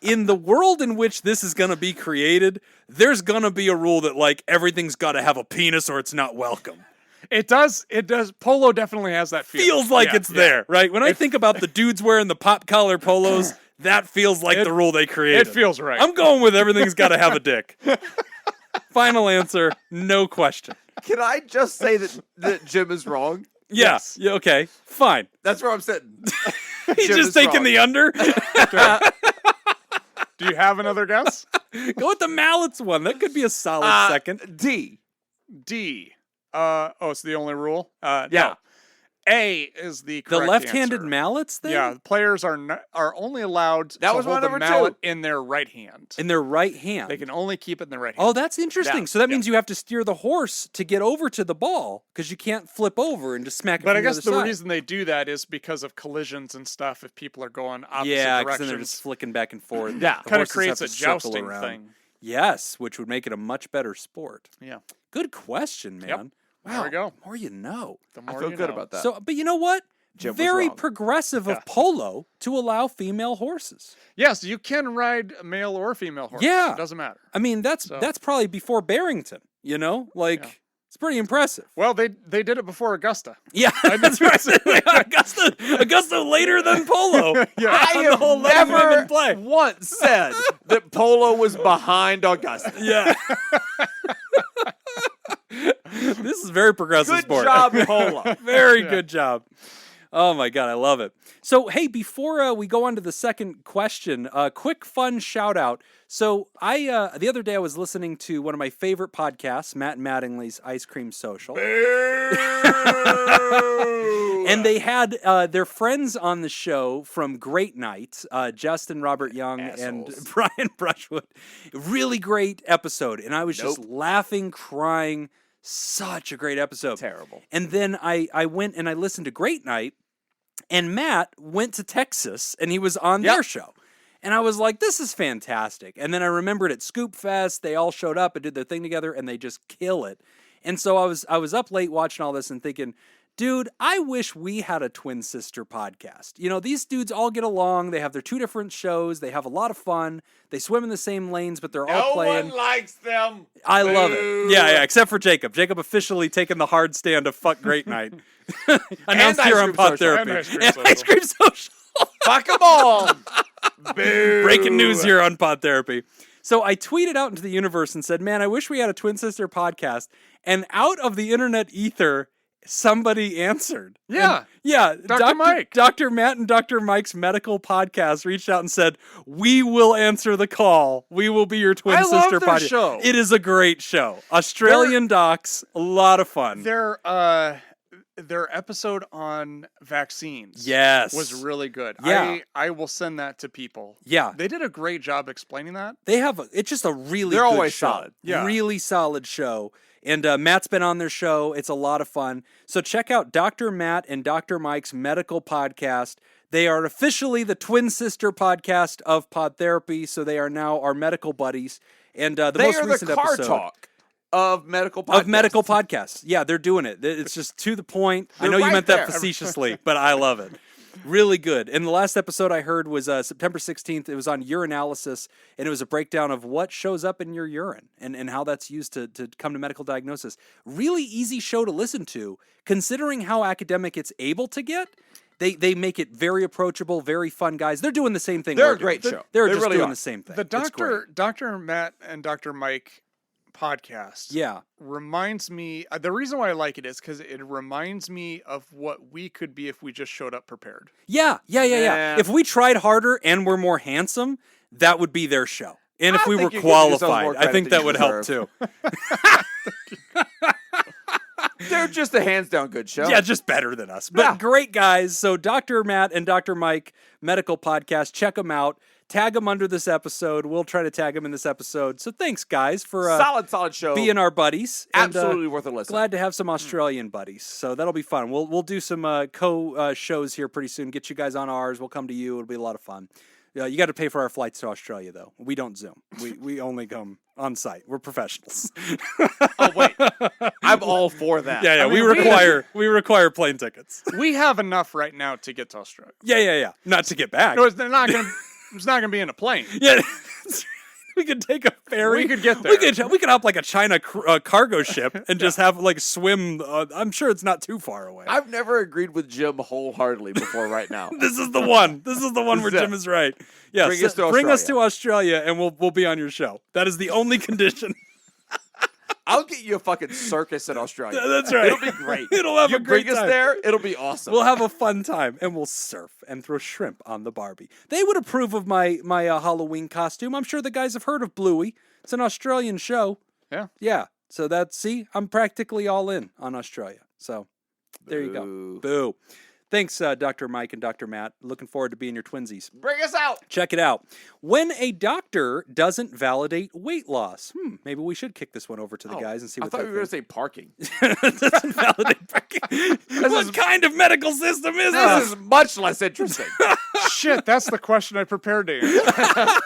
in the world in which this is going to be created, there's going to be a rule that like everything's got to have a penis or it's not welcome. It does. Polo definitely has that feel. Feels like Yeah, it's yeah. there, right? When I think about the dudes wearing the pop collar polos, that feels like the rule they created. It feels right. I'm going with everything's got to have a dick. Final answer, no question. Can I just say that Jim is wrong? Yeah. Yes. Yeah. Okay. Fine. That's where I'm sitting. He's Jim just is taking wrong. the under. Do you have another guess? Go with the mallets one. That could be a solid second. D. D. It's the only rule. Yeah. No. A is the The correct left-handed answer. mallets thing? Yeah, players are only allowed That to was my hold the number mallet 2. in their right hand. In their right hand. They can only keep it in their right hand. Oh, that's interesting. Yeah. So that means you have to steer the horse to get over to the ball because you can't flip over and just smack it But from I guess the the other side. reason they do that is because of collisions and stuff. If people are going opposite Yeah, because then directions, they're just flicking back and forth. Yeah. The kind of horses creates a have to circle jousting around. thing. Yes, which would make it a much better sport. Yeah, Good question, man. Yep. Wow. There we go. The more you know. the I more feel you good know. about that. So, but you know what? Jim was Very wrong. progressive of Yeah. polo to allow female horses. Yes, you can ride a male or female horse. Yeah. It doesn't matter. I mean, that's probably before Barrington. You know, like Yeah. it's pretty impressive. Well, they did it before Augusta. Yeah, that's right. Augusta later than polo. I On the have whole letting women never play. once said that polo was behind Augusta. Yeah. This is very progressive Good sport. job, polo. Very good job. Oh my God, I love it. So, hey, before we go on to the second question, quick fun shout out. So, the other day I was listening to one of my favorite podcasts, Matt Mattingly's Ice Cream Social. And they had their friends on the show from Great Night, Justin Robert Young and Assholes. Brian Brushwood. Really great episode. And I was just laughing, crying. Such a great episode. Terrible. And then I went and I listened to Great Night, and Matt went to Texas, and he was on their show. And I was like, this is fantastic. And then I remembered at Scoop Fest, they all showed up and did their thing together, and they just kill it. And so I was up late watching all this and thinking, dude, I wish we had a twin sister podcast. You know, these dudes all get along. They have their 2 different shows. They have a lot of fun. They swim in the same lanes, but they're all playing. No one likes them. I love it. Yeah, except for Jacob. Jacob officially taking the hard stand of fuck Great Night. Announced here on Pod Therapy. And Ice Cream Social. Fuck them all. Boo. Breaking news here on Pod Therapy. So I tweeted out into the universe and said, man, I wish we had a twin sister podcast. And out of the internet ether, somebody answered. Yeah. And, yeah. Dr. Mike. Dr. Matt and Dr. Mike's medical podcast reached out and said, we will answer the call. We will be your twin sister podcast. Show. It is a great show. Australian docs, a lot of fun. Their episode on vaccines was really good. Yeah. I will send that to people. Yeah. They did a great job explaining that. They have it's just a really They're good always show. solid. Yeah. Really solid show. And Matt's been on their show. It's a lot of fun. So check out Dr. Matt and Dr. Mike's medical podcast. They are officially the twin sister podcast of Pod Therapy. So they are now our medical buddies. And the They most are recent the car episode talk of medical podcasts. of medical podcasts. Yeah, they're doing it. It's just to the point. I They're know you right meant there. that facetiously, but I love it. Really good. And the last episode I heard was September 16th. It was on urinalysis, and it was a breakdown of what shows up in your urine and how that's used to come to medical diagnosis. Really easy show to listen to, considering how academic it's able to get. They make it very approachable, very fun guys. They're doing the same thing. They're we're a great doing. show. They're They just really doing are. the same thing. The It's great. Dr. Matt and Dr. Mike podcast Yeah. reminds me, the reason why I like it is because it reminds me of what we could be if we just showed up prepared. Yeah. Yeah. If we tried harder and were more handsome, that would be their show. And if I we think were you're giving yourself qualified, more I think credit that than would you help deserve. too. They're just a hands down good show. Yeah, just better than us. But Yeah. great guys. So Dr. Matt and Dr. Mike medical podcast, check them out. Tag them under this episode. We'll try to tag them in this episode. So thanks, guys, for solid show. being our buddies. And, Absolutely worth a listen. glad to have some Australian buddies. So that'll be fun. We'll do some shows here pretty soon. Get you guys on ours. We'll come to you. It'll be a lot of fun. You got to pay for our flights to Australia, though. We don't Zoom. We only come on site. We're professionals. Oh wait, I'm all for that. Yeah. I mean, we require plane tickets. We have enough right now to get to Australia. Yeah. Not to get back. No, it's not going to be in a plane. Yeah. We could take a ferry. We could get there. We could hop like a China cargo ship and just have like swim. I'm sure it's not too far away. I've never agreed with Jim wholeheartedly before. Right now, This is the one. This is the one where This is Jim is right. Yeah, Bring us to to Australia, and we'll be on your show. That is the only condition. I'll get you a fucking circus in Australia. That's right. It'll be great. It'll have you a great bring us time. there, it'll be awesome. We'll have a fun time, and we'll surf and throw shrimp on the Barbie. They would approve of my Halloween costume. I'm sure the guys have heard of Bluey. It's an Australian show. Yeah. Yeah. So I'm practically all in on Australia. So there you go. Boo. Boo. Thanks, Dr. Mike and Dr. Matt. Looking forward to being your twinsies. Bring us out. Check it out. When a doctor doesn't validate weight loss. Maybe we should kick this one over to the guys and see I what thought they you were going to think. say parking. Doesn't validate parking. What kind of medical system is This this? is much less interesting. Shit, that's the question I prepared to answer.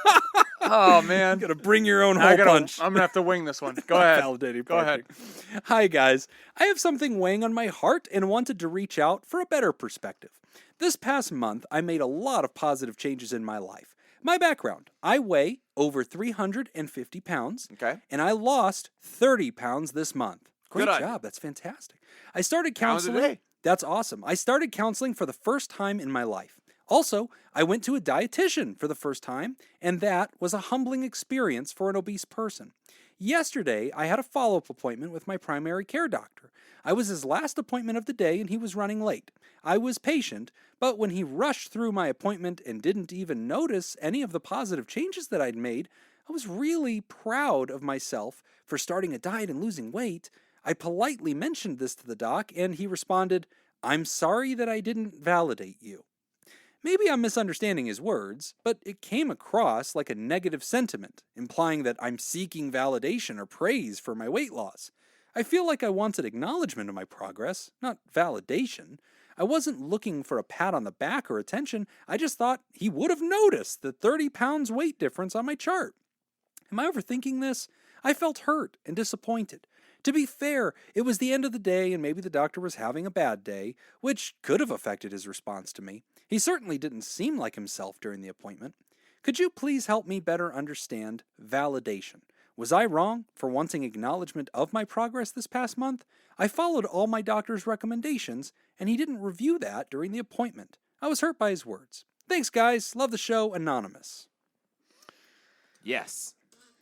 Oh, man. You gotta bring your own hole punch. I'm going to have to wing this one. Go ahead. Validating Go ahead. parking. Hi, guys. I have something weighing on my heart and wanted to reach out for a better perspective. This past month, I made a lot of positive changes in my life. My background: I weigh over 350 pounds, Okay. and I lost 30 pounds this month. Great Good on you. job. That's fantastic. I started Pounds a counseling. day. That's awesome. I started counseling for the first time in my life. Also, I went to a dietitian for the first time, and that was a humbling experience for an obese person. Yesterday, I had a follow-up appointment with my primary care doctor. I was his last appointment of the day, and he was running late. I was patient, but when he rushed through my appointment and didn't even notice any of the positive changes that I'd made, I was really proud of myself for starting a diet and losing weight. I politely mentioned this to the doc, and he responded, "I'm sorry that I didn't validate you." Maybe I'm misunderstanding his words, but it came across like a negative sentiment, implying that I'm seeking validation or praise for my weight loss. I feel like I wanted acknowledgement of my progress, not validation. I wasn't looking for a pat on the back or attention. I just thought he would have noticed the 30 pounds weight difference on my chart. Am I overthinking this? I felt hurt and disappointed. To be fair, it was the end of the day and maybe the doctor was having a bad day, which could have affected his response to me. He certainly didn't seem like himself during the appointment. Could you please help me better understand validation? Was I wrong for wanting acknowledgement of my progress this past month? I followed all my doctor's recommendations, and he didn't review that during the appointment. I was hurt by his words. Thanks, guys. Love the show. Anonymous. Yes.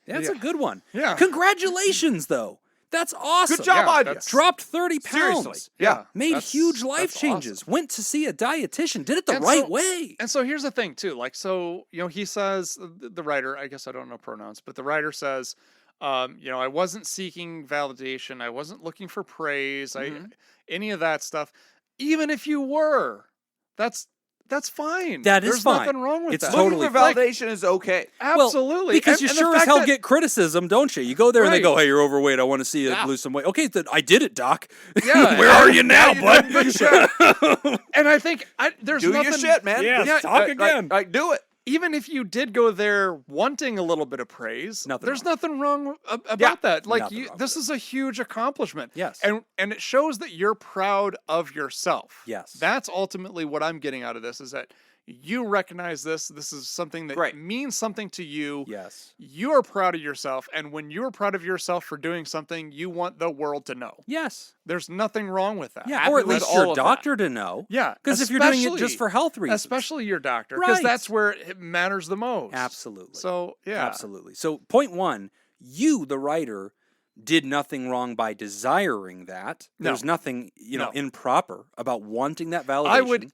That's a good one. Yeah. Congratulations, though. That's awesome. Good job on you. Dropped 30 pounds. Seriously. Yeah. Made huge life changes. Awesome. Went to see a dietitian. Did it the right way. And so here's the thing, too. Like, so, he says, the writer, I guess I don't know pronouns, but the writer says, I wasn't seeking validation. I wasn't looking for praise. Any of that stuff. Even if you were, that's fine. There's fine. Nothing wrong with that. Totally looking for validation is okay. Absolutely. Well, because you sure as hell get criticism, don't you? You go there and they go, hey, you're overweight. I want to see you lose some weight. Okay, I did it, Doc. Yeah. Where are you now, bud? And I think there's do nothing... your shit, man. Yeah, talk again. Do it. Even if you did go there wanting a little bit of praise, there's nothing wrong about that. Like, this is a huge accomplishment. Yes. And it shows that you're proud of yourself. Yes. That's ultimately what I'm getting out of this, is that you recognize this. This is something that means something to you. Yes. You are proud of yourself. And when you're proud of yourself for doing something, you want the world to know. Yes. There's nothing wrong with that. Yeah, or at least your doctor to know. Yeah. Because if you're doing it just for health reasons. Especially your doctor. Because that's where it matters the most. Absolutely. So, yeah. Absolutely. So, point one, you, the writer, did nothing wrong by desiring that. There's nothing, improper about wanting that validation.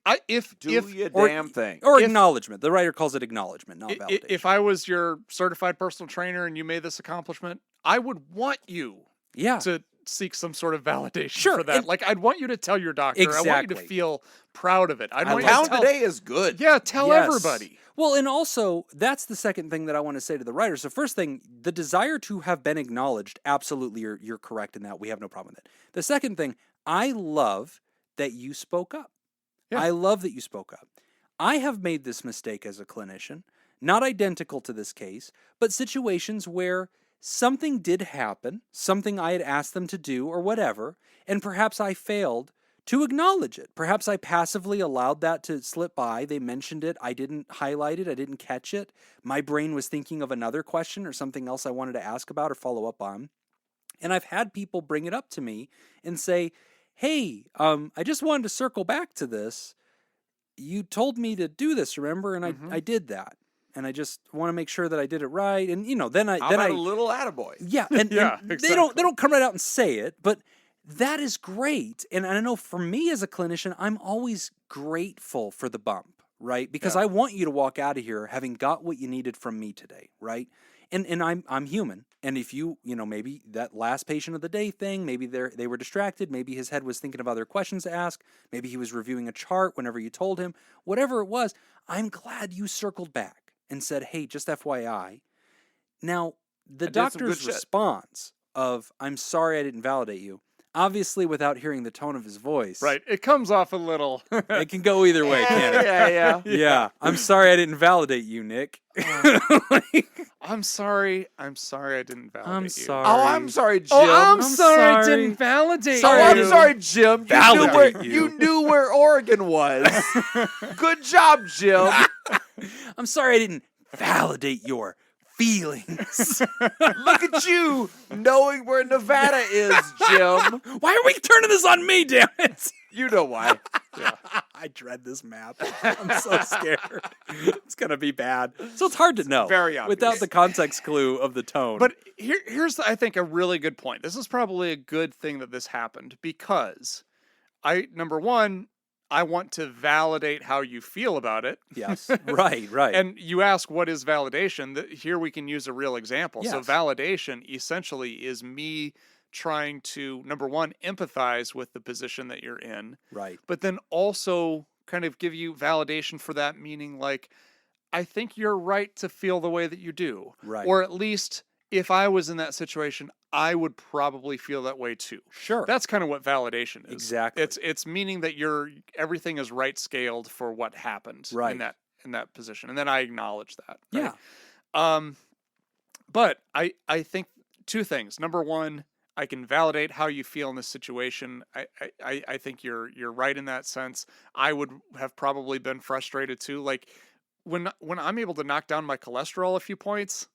Do your damn thing. Or acknowledgement. The writer calls it acknowledgement, not validation. If I was your certified personal trainer and you made this accomplishment, I would want you to seek some sort of validation for that. Like, I'd want you to tell your doctor. Exactly. I want you to feel proud of it. Pound today is good. Yeah, tell everybody. Well, and also, that's the second thing that I want to say to the writer. So first thing, the desire to have been acknowledged, absolutely, you're correct in that. We have no problem with it. The second thing, I love that you spoke up. Yeah. I love that you spoke up. I have made this mistake as a clinician, not identical to this case, but situations where something did happen, something I had asked them to do or whatever, and perhaps I failed to acknowledge it. Perhaps I passively allowed that to slip by. They mentioned it. I didn't highlight it. I didn't catch it. My brain was thinking of another question or something else I wanted to ask about or follow up on. And I've had people bring it up to me and say, hey, I just wanted to circle back to this. You told me to do this, remember? And I did that. And I just want to make sure that I did it right. And, then I... a little attaboy. Yeah. And, exactly. they don't come right out and say it, but... that is great. And I know for me as a clinician, I'm always grateful for the bump, right? Because I want you to walk out of here having got what you needed from me today, right? And I'm human. And if you maybe that last patient of the day thing, maybe they were distracted, maybe his head was thinking of other questions to ask, maybe he was reviewing a chart whenever you told him, whatever it was, I'm glad you circled back and said, hey, just FYI. Now, the doctor's response of, I'm sorry I didn't validate you, obviously, without hearing the tone of his voice. Right. It comes off a little... It can go either way, can't it? Yeah. I'm sorry I didn't validate you, Nick. I'm sorry I didn't validate you. I'm sorry. Oh, I'm sorry, Jim. Oh, I'm sorry I didn't validate you. Oh, I'm sorry, Jim. You knew where Oregon was. Good job, Jim. I'm sorry I didn't validate your feelings. Look at you knowing where Nevada is, Jim. Why are we turning this on me, damn it? You know why. I dread this map. I'm so scared. It's going to be bad. So it's hard to know. Very obvious. Without the context clue of the tone. But here's, I think, a really good point. This is probably a good thing that this happened because number one, I want to validate how you feel about it. Yes, right. And you ask, what is validation? Here we can use a real example. Yes. So validation essentially is me trying to, number one, empathize with the position that you're in. Right. But then also kind of give you validation for that, meaning like, I think you're right to feel the way that you do. Right. Or at least if I was in that situation, I would probably feel that way too. Sure. That's kind of what validation is. Exactly. It's meaning that everything is right scaled for what happened Right. in that position, and then I acknowledge that. Yeah. Right? But I think two things. Number one, I can validate how you feel in this situation. I think you're right in that sense. I would have probably been frustrated too. Like when I'm able to knock down my cholesterol a few points,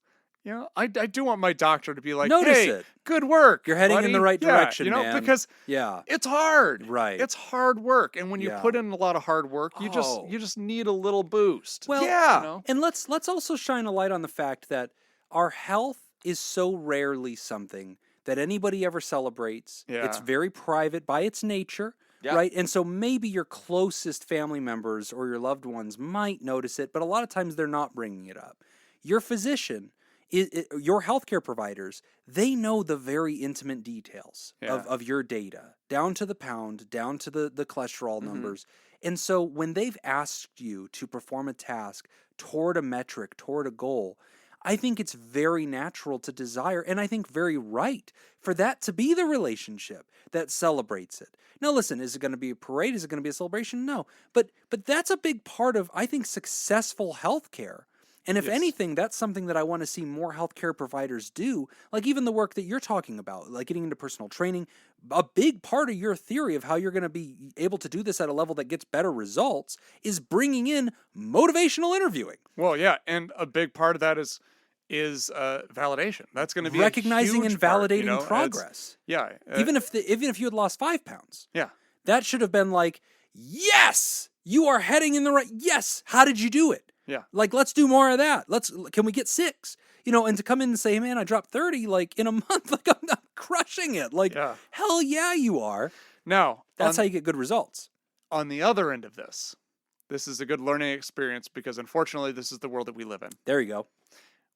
I do want my doctor to be like, Notice hey, it. Good work. You're heading in buddy. the right direction, man. Because it's hard. Right. It's hard work. And when you put in a lot of hard work, you just need a little boost. Well, and let's also shine a light on the fact that our health is so rarely something that anybody ever celebrates. Yeah. It's very private by its nature, right? And so maybe your closest family members or your loved ones might notice it, but a lot of times they're not bringing it up. Your physician, your healthcare providers, they know the very intimate details of your data, down to the pound, down to the cholesterol numbers. And so when they've asked you to perform a task toward a metric, toward a goal, I think it's very natural to desire, and I think very right, for that to be the relationship that celebrates it. Now, listen, is it going to be a parade? Is it going to be a celebration? No. But that's a big part of, I think, successful healthcare. And if anything, that's something that I want to see more healthcare providers do, like even the work that you're talking about, like getting into personal training. A big part of your theory of how you're going to be able to do this at a level that gets better results is bringing in motivational interviewing. Well, yeah, and a big part of that is validation. That's going to be recognizing and validating part, progress. Even if you had lost 5 pounds, that should have been like, yes, you are heading in the right. Yes, how did you do it? Yeah. Like, let's do more of that. Can we get 6? And to come in and say, hey, man, I dropped 30, like, in a month, like, I'm crushing it. Like, hell yeah, you are. Now, that's how you get good results. On the other end of this is a good learning experience because, unfortunately, this is the world that we live in. There you go.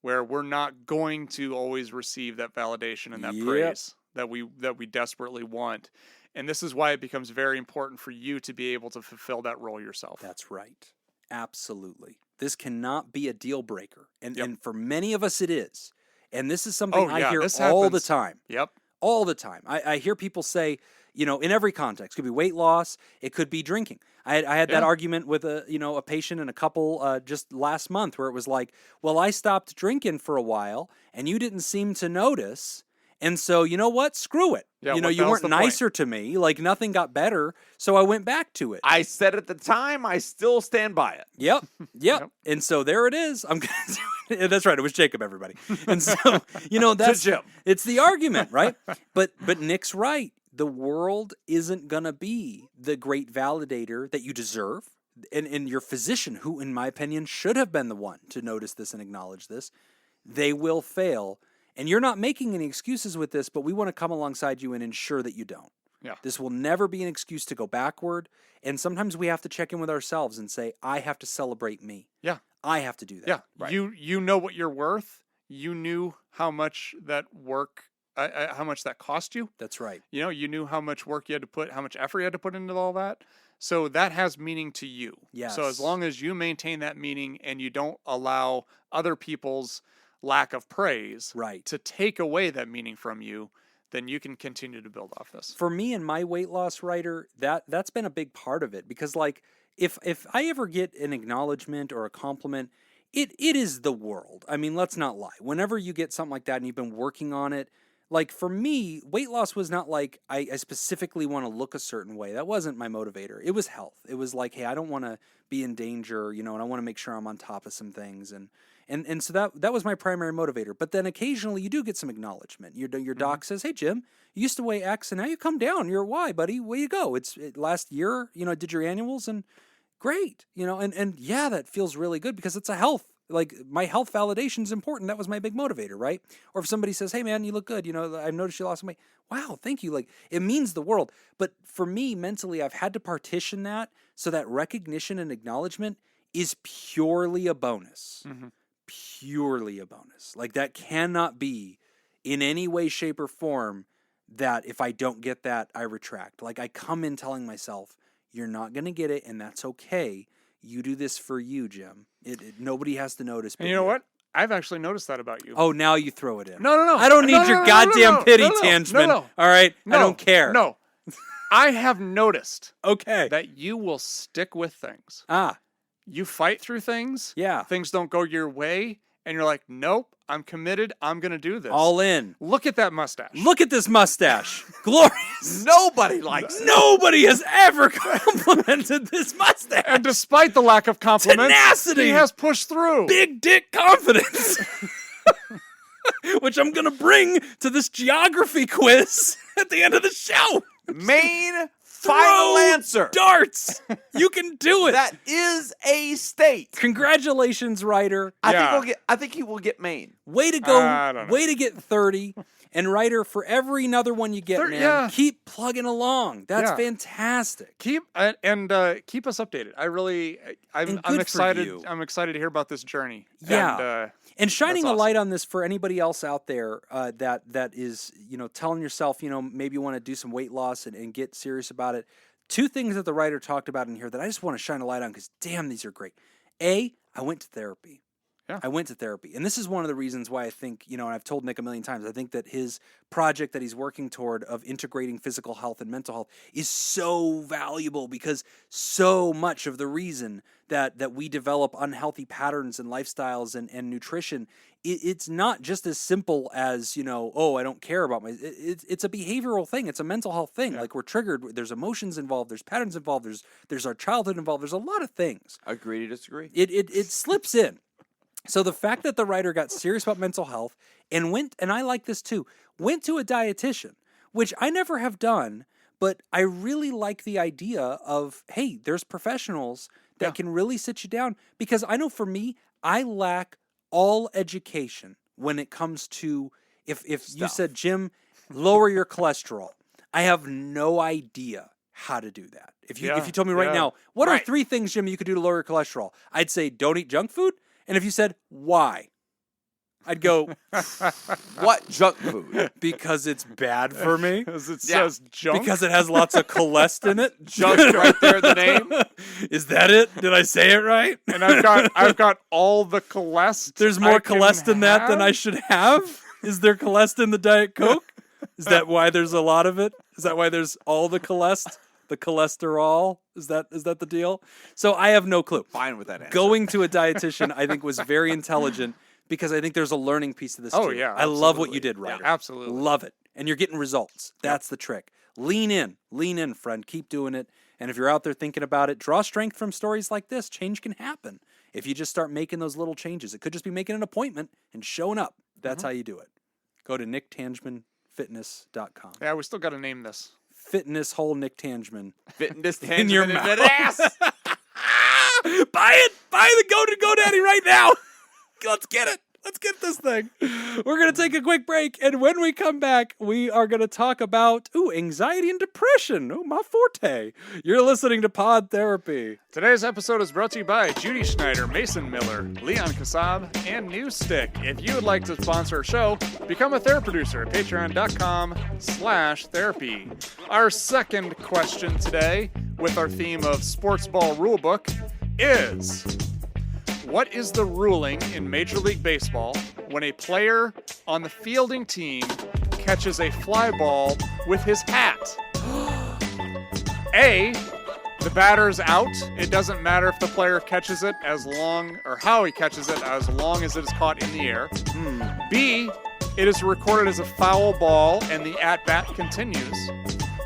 Where we're not going to always receive that validation and that praise that we desperately want. And this is why it becomes very important for you to be able to fulfill that role yourself. That's right. Absolutely. This cannot be a deal breaker. And for many of us it is. And this is something I hear all the time. Yep. All the time. I hear people say, in every context, it could be weight loss, it could be drinking. I had that argument with a patient and a couple just last month where it was like, well, I stopped drinking for a while and you didn't seem to notice. And so, you know what? Screw it. Yeah, you weren't nicer to me. Like, nothing got better. So I went back to it. I said at the time, I still stand by it. Yep. And so there it is. I'm going to do it. That's right. It was Jacob, everybody. And so, that's Jim. It's the argument, right? But Nick's right. The world isn't going to be the great validator that you deserve. And your physician, who, in my opinion, should have been the one to notice this and acknowledge this, they will fail. And you're not making any excuses with this, but we want to come alongside you and ensure that you don't. Yeah. This will never be an excuse to go backward. And sometimes we have to check in with ourselves and say, I have to celebrate me. Yeah. I have to do that. Yeah. Right. You know what you're worth. You knew how much that work, how much that cost you. That's right. You knew how much work you had to put, how much effort you had to put into all that. So that has meaning to you. Yes. So as long as you maintain that meaning and you don't allow other people's lack of praise to take away that meaning from you, then you can continue to build off this. For me and my weight loss writer, that's been a big part of it because, like, if I ever get an acknowledgement or a compliment, it is the world. I mean, let's not lie. Whenever you get something like that and you've been working on it, like, for me, weight loss was not like I specifically want to look a certain way. That wasn't my motivator. It was health. It was like, hey, I don't want to be in danger, and I want to make sure I'm on top of some things. And so that was my primary motivator. But then occasionally you do get some acknowledgement. Your doc says, hey, Jim, you used to weigh X and now you come down. You're Y, buddy. Way you go. Last year, I did your annuals and great. And yeah, that feels really good because it's a health. Like, my health validation is important. That was my big motivator, right? Or if somebody says, hey, man, you look good. I've noticed you lost some weight. Wow, thank you. Like, it means the world. But for me, mentally, I've had to partition that so that recognition and acknowledgement is purely a bonus. Mm-hmm. Purely a bonus. Like, that cannot be in any way, shape, or form that if I don't get that, I retract. Like, I come in telling myself, you're not going to get it, and that's okay. You do this for you, Jim. Nobody has to notice. And you know what? I've actually noticed that about you. Oh, now you throw it in. No. I don't need your goddamn pity, no, Tangeman. no. All right? I don't care. No. I have noticed Okay. that you will stick with things. Ah, You fight through things. yeah. Things don't go your way. And you're like, nope, I'm committed. I'm going to do this. All in. Look at that mustache. Look at this mustache. Glorious. Nobody likes it. Nobody has ever complimented this mustache. And despite the lack of compliments, Tenacity. he has pushed through. Big dick confidence. Which I'm going to bring to this geography quiz at the end of the show. Maine final answer. Darts. You can do it. That is a state. Congratulations, Ryder. I think he will get Maine. Way to go. I don't know. Way to get 30. And Ryder, for every another one you get, man, yeah. keep plugging along. That's Yeah. fantastic. Keep us updated. I'm And good for excited. you. I'm excited to hear about this journey. Yeah. And shining That's a light awesome. on this for anybody else out there that is, telling yourself, maybe you want to do some weight loss and get serious about it. Two things that the writer talked about in here that I just want to shine a light on because, damn, these are great. A, I went to therapy. Yeah. I went to therapy. And this is one of the reasons why I think, and I've told Nick a million times, I think that his project that he's working toward of integrating physical health and mental health is so valuable because so much of the reason that we develop unhealthy patterns and lifestyles and nutrition, it's not just as simple as, oh, I don't care about it's a behavioral thing. It's a mental health thing. Yeah. Like we're triggered. There's emotions involved. There's patterns involved. There's our childhood involved. There's a lot of things. Agree to disagree. It slips in. So the fact that the writer got serious about mental health and I like this too, went to a dietitian, which I never have done, but I really like the idea of, hey, there's professionals that can really sit you down because I know for me, I lack all education when it comes to if you said, Jim, lower your cholesterol. I have no idea how to do that. If you told me right now, what are 3 things, Jim, you could do to lower your cholesterol? I'd say don't eat junk food. And if you said, why? I'd go, What junk food? because it's bad for me. As it says junk. Because it has lots of cholesterol in it. Junk right there in the name. Is that it? Did I say it right? And I've got all the cholesterol. There's more cholesterol in that than I should have? Is there cholesterol in the Diet Coke? Is that why there's a lot of it? Is that why there's all the cholesterol? The cholesterol? Is that the deal? So I have no clue. Fine with that answer. Going to a dietitian, I think, was very intelligent because I think there's a learning piece to this Oh, too. yeah, I love what absolutely. you did, Yeah, Ryder. absolutely. Love it. And you're getting results. That's the trick. Lean in, friend. Keep doing it. And if you're out there thinking about it, draw strength from stories like this. Change can happen if you just start making those little changes. It could just be making an appointment and showing up. That's how you do it. Go to nicktangemanfitness.com. Yeah, we still got to name this. Fitness hole Nick Tangeman. Fitness In your tangent mouth. that ass. Buy it! Buy the GoDaddy right now! Let's get it! Let's get this thing. We're going to take a quick break, and when we come back, we are going to talk about, anxiety and depression. Oh, my forte. You're listening to Pod Therapy. Today's episode is brought to you by Judy Schneider, Mason Miller, Leon Kassab, and Newstick. If you would like to sponsor a show, become a therapy producer at patreon.com/therapy. Our second question today, with our theme of sports ball rulebook, is... what is the ruling in Major League Baseball when a player on the fielding team catches a fly ball with his hat? A, the batter's out. It doesn't matter if the player catches it or how he catches it, as long as it is caught in the air. B, it is recorded as a foul ball and the at-bat continues.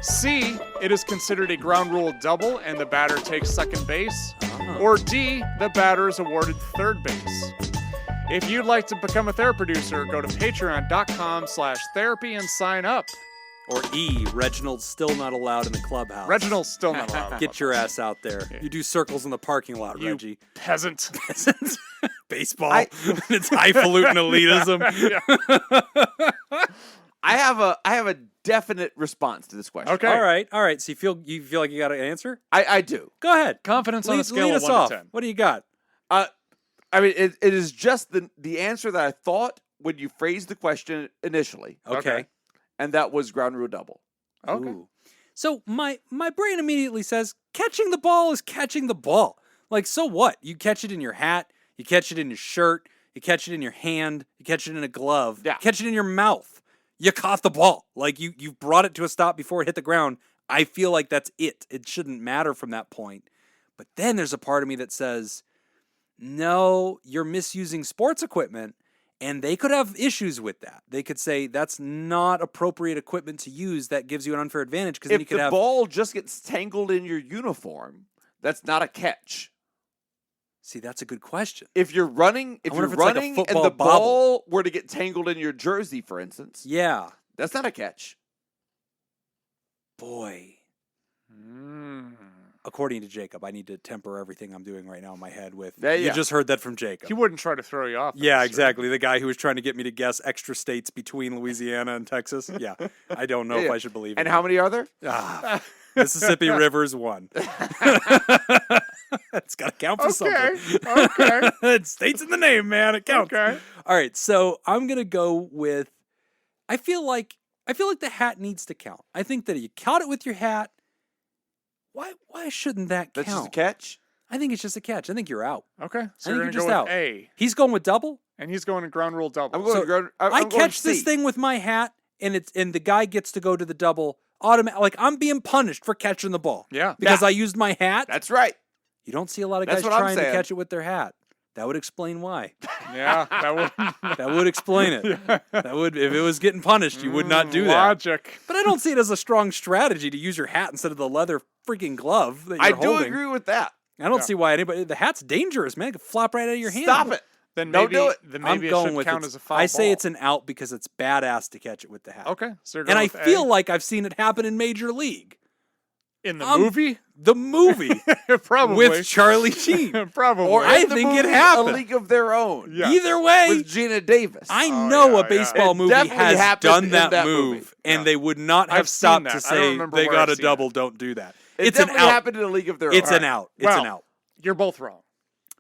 C, it is considered a ground rule double and the batter takes second base. Or D, the batter is awarded third base. If you'd like to become a therapy producer, go to patreon.com/therapy and sign up. Or E, Reginald's still not allowed in the clubhouse. Reginald's still not allowed. Get your ass out there. Yeah. You do circles in the parking lot, You Reggie. peasant. Baseball. It's highfalutin elitism. I have a definite response to this question. Okay. All right. So you feel like you got an answer? I do. Go ahead. Confidence on a Lead scale of us 1 off. to 10. What do you got? I mean, it is just the answer that I thought when you phrased the question initially, Okay. and that was ground rule double. Okay. Ooh. So my brain immediately says catching the ball is catching the ball. Like, so what? You catch it in your hat. You catch it in your shirt. You catch it in your hand. You catch it in a glove. Yeah. You catch it in your mouth. You caught the ball. Like, you've brought it to a stop before it hit the ground. I feel like that's it. It shouldn't matter from that point. But then there's a part of me that says, no, you're misusing sports equipment. And they could have issues with that. They could say that's not appropriate equipment to use. That gives you an unfair advantage because then you could have. If the ball just gets tangled in your uniform, that's not a catch. See, that's a good question. If you're running, like a and football the bobble. ball were to get tangled in your jersey, for instance, Yeah. that's not a catch. Boy. According to Jacob, I need to temper everything I'm doing right now in my head with. Yeah. You just heard that from Jacob. He wouldn't try to throw you off. Yeah, exactly. The guy who was trying to get me to guess extra states between Louisiana and Texas. Yeah. I don't know if I should believe it. And how many are there? Mississippi River's one. It's got to count for something. Okay. It's states in the name, man. It counts. Okay. All right, so I'm gonna go with. I feel like the hat needs to count. I think that if you caught it with your hat, why shouldn't that count? That's just a catch? I think it's just a catch. I think you're out. Okay. So I think you're you're going to just go out. with A. He's going with double. And he's going to ground rule double. I'm going So to ground. I I'm going catch this C. thing with my hat, and the guy gets to go to the double automatic. Like, I'm being punished for catching the ball. Yeah. Because I used my hat. That's right. You don't see a lot of That's guys what I'm trying to saying. catch it with their hat. That would explain why. Yeah. That would. That would explain it. That would, if it was getting punished, you would not do that. Logic. But I don't see it as a strong strategy to use your hat instead of the leather freaking glove that you're I do holding. agree with that. I don't see why anybody. The hat's dangerous, man. It could flop right out of your hand. Stop it. Then Don't maybe, do it. Then I'm maybe it going should with count it. as a foul I say ball. it's an out because it's badass to catch it with the hat. Okay. So you're And going I with feel A. like I've seen it happen in Major League. In the movie? The movie Probably. with Charlie Sheen. Probably. Or I in the think it movie, happened. A League of Their Own. Yeah. Either way, With Gina Davis. I know yeah, a baseball It movie definitely has happened done in that, that move, movie. and Yeah. they would not have I've seen stopped that. to I don't say remember they where got I've a seen double. it. Don't do that. It It's an definitely out. happened in A League of Their It's Own. an out. It's Well, an out. You're both wrong.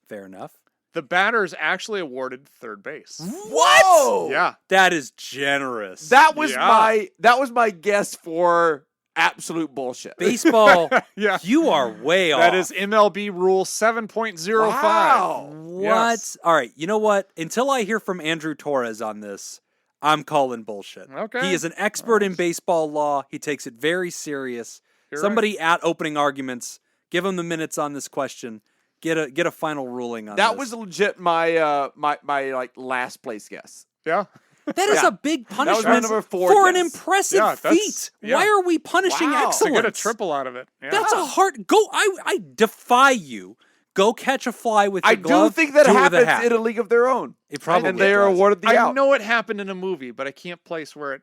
Fair enough. The batter is actually awarded third base. What? Yeah. That is generous. That was Yeah. my guess for absolute bullshit. Baseball, Yeah. you are way off. That is MLB Rule 7.05. Wow. What? Yes. All right. You know what? Until I hear from Andrew Torres on this, I'm calling bullshit. Okay. He is an expert in baseball law. He takes it very serious. You're Somebody at opening arguments, give him the minutes on this question. Get a final ruling on That this. was legit my my like last place guess. Yeah. That is Yeah. a big was my punishment number 4 for an guess. impressive Yeah, that's- feat. yeah. Why are we punishing Wow. To excellence? To get a triple out of it. Yeah. That's a hard go. I defy you. Go catch a fly with your I glove. do think that do it with a hat. happens in A League of Their Own. It probably and they are does. awarded the I out. know it happened in a movie, but I can't place where it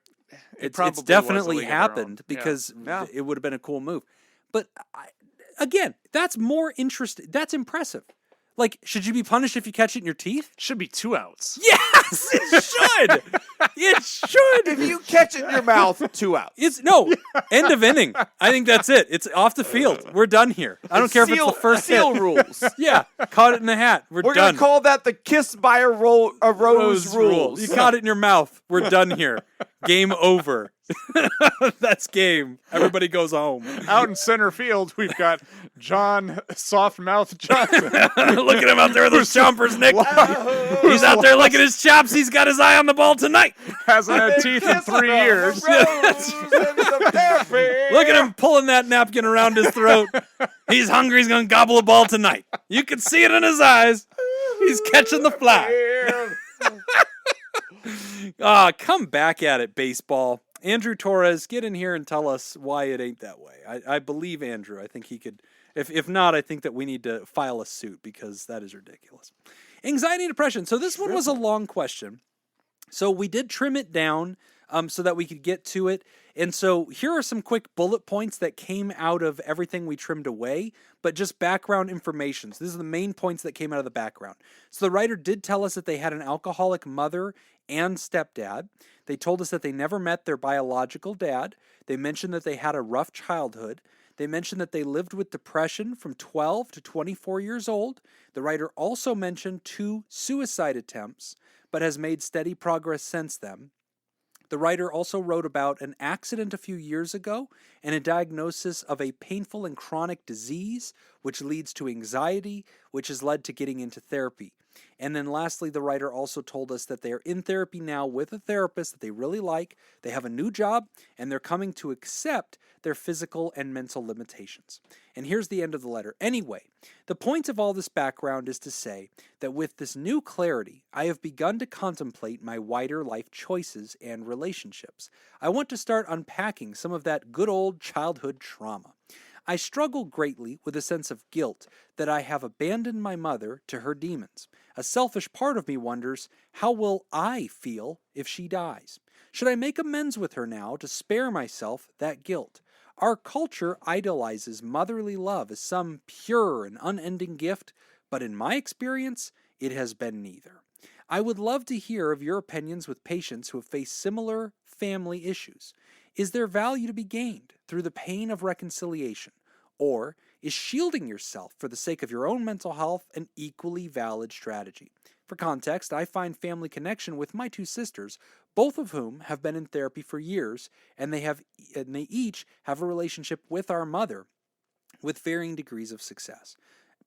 probably It's was definitely a League of Their Own. happened Yeah. because Yeah. it would have been a cool move. But again, that's more interesting. That's impressive. Like, should you be punished if you catch it in your teeth? Should be 2 outs. Yes, it should. It should. If you catch it in your mouth, 2 outs. It's no end of inning. I think that's it. It's off the field. We're done here. I don't care if it's the first seal hit. rules. Yeah, caught it in the hat. We're We're done. gonna call that the kiss by a rose rules. You caught it in your mouth. We're done here. Game over. That's game. Everybody goes home. Out in center field, we've got John Soft Mouth Johnson. Look at him out there with those chompers, Nick. He's out there licking his chops. He's got his eye on the ball tonight. Hasn't had teeth in 3 years. Look at him pulling that napkin around his throat. He's hungry. He's going to gobble a ball tonight. You can see it in his eyes. He's catching the fly. Come back at it, baseball. Andrew Torres, get in here and tell us why it ain't that way. I believe Andrew. I think he could. If not, I think that we need to file a suit because that is ridiculous. Anxiety and depression. So this one was a long question. So we did trim it down so that we could get to it. And so here are some quick bullet points that came out of everything we trimmed away, but just background information. So these are the main points that came out of the background. So the writer did tell us that they had an alcoholic mother and stepdad. They told us that they never met their biological dad. They mentioned that they had a rough childhood. They mentioned that they lived with depression from 12 to 24 years old. The writer also mentioned 2 suicide attempts, but has made steady progress since then. The writer also wrote about an accident a few years ago and a diagnosis of a painful and chronic disease, which leads to anxiety, which has led to getting into therapy. And then lastly, the writer also told us that they are in therapy now with a therapist that they really like. They have a new job, and they're coming to accept their physical and mental limitations. And here's the end of the letter. Anyway, the point of all this background is to say that with this new clarity, I have begun to contemplate my wider life choices and relationships. I want to start unpacking some of that good old childhood trauma. I struggle greatly with a sense of guilt that I have abandoned my mother to her demons. A selfish part of me wonders, how will I feel if she dies? Should I make amends with her now to spare myself that guilt? Our culture idolizes motherly love as some pure and unending gift, but in my experience, it has been neither. I would love to hear of your opinions with patients who have faced similar family issues. Is there value to be gained through the pain of reconciliation? Or is shielding yourself for the sake of your own mental health an equally valid strategy? For context, I find family connection with my two sisters, both of whom have been in therapy for years, and they each have a relationship with our mother with varying degrees of success.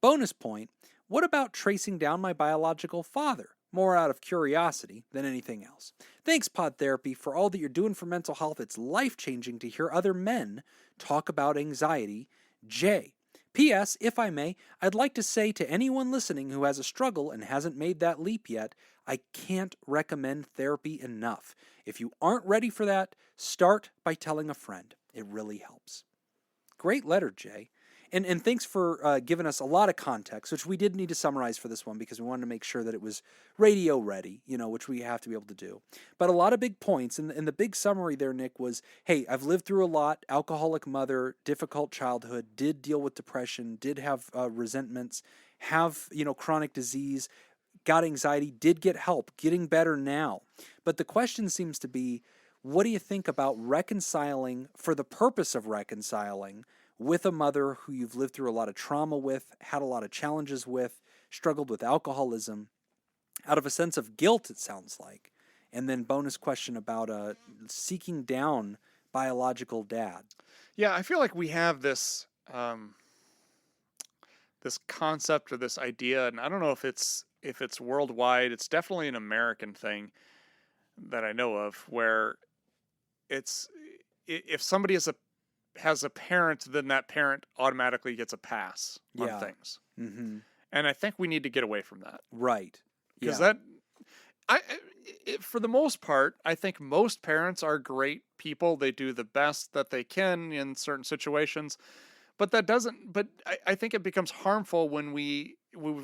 Bonus point, what about tracing down my biological father? More out of curiosity than anything else. Thanks, Pod Therapy, for all that you're doing for mental health. It's life-changing to hear other men talk about anxiety. Jay. P.S. If I may, I'd like to say to anyone listening who has a struggle and hasn't made that leap yet, I can't recommend therapy enough. If you aren't ready for that, start by telling a friend. It really helps. Great letter, Jay. And thanks for giving us a lot of context, which we did need to summarize for this one because we wanted to make sure that it was radio ready, which we have to be able to do. But a lot of big points. And the big summary there, Nick, was, hey, I've lived through a lot, alcoholic mother, difficult childhood, did deal with depression, did have resentments, have, chronic disease, got anxiety, did get help, getting better now. But the question seems to be, what do you think about reconciling for the purpose of reconciling with a mother who you've lived through a lot of trauma with, had a lot of challenges with, struggled with alcoholism, out of a sense of guilt, it sounds like. And then bonus question about seeking down biological dad. Yeah, I feel like we have this this concept or this idea, and I don't know if it's worldwide. It's definitely an American thing that I know of, where it's if somebody has a parent, then that parent automatically gets a pass on things. Mm-hmm. And I think we need to get away from that. Right. Because for the most part, I think most parents are great people. They do the best that they can in certain situations. But I think it becomes harmful when we've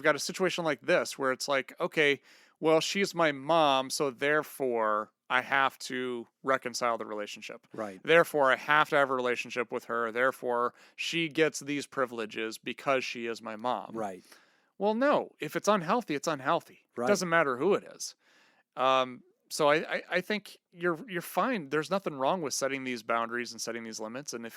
got a situation like this where it's like, okay, well, she's my mom, so therefore I have to reconcile the relationship. Right. Therefore, I have to have a relationship with her. Therefore, she gets these privileges because she is my mom. Right. Well, no. If it's unhealthy, it's unhealthy. Right. It doesn't matter who it is. So I think you're fine. There's nothing wrong with setting these boundaries and setting these limits. And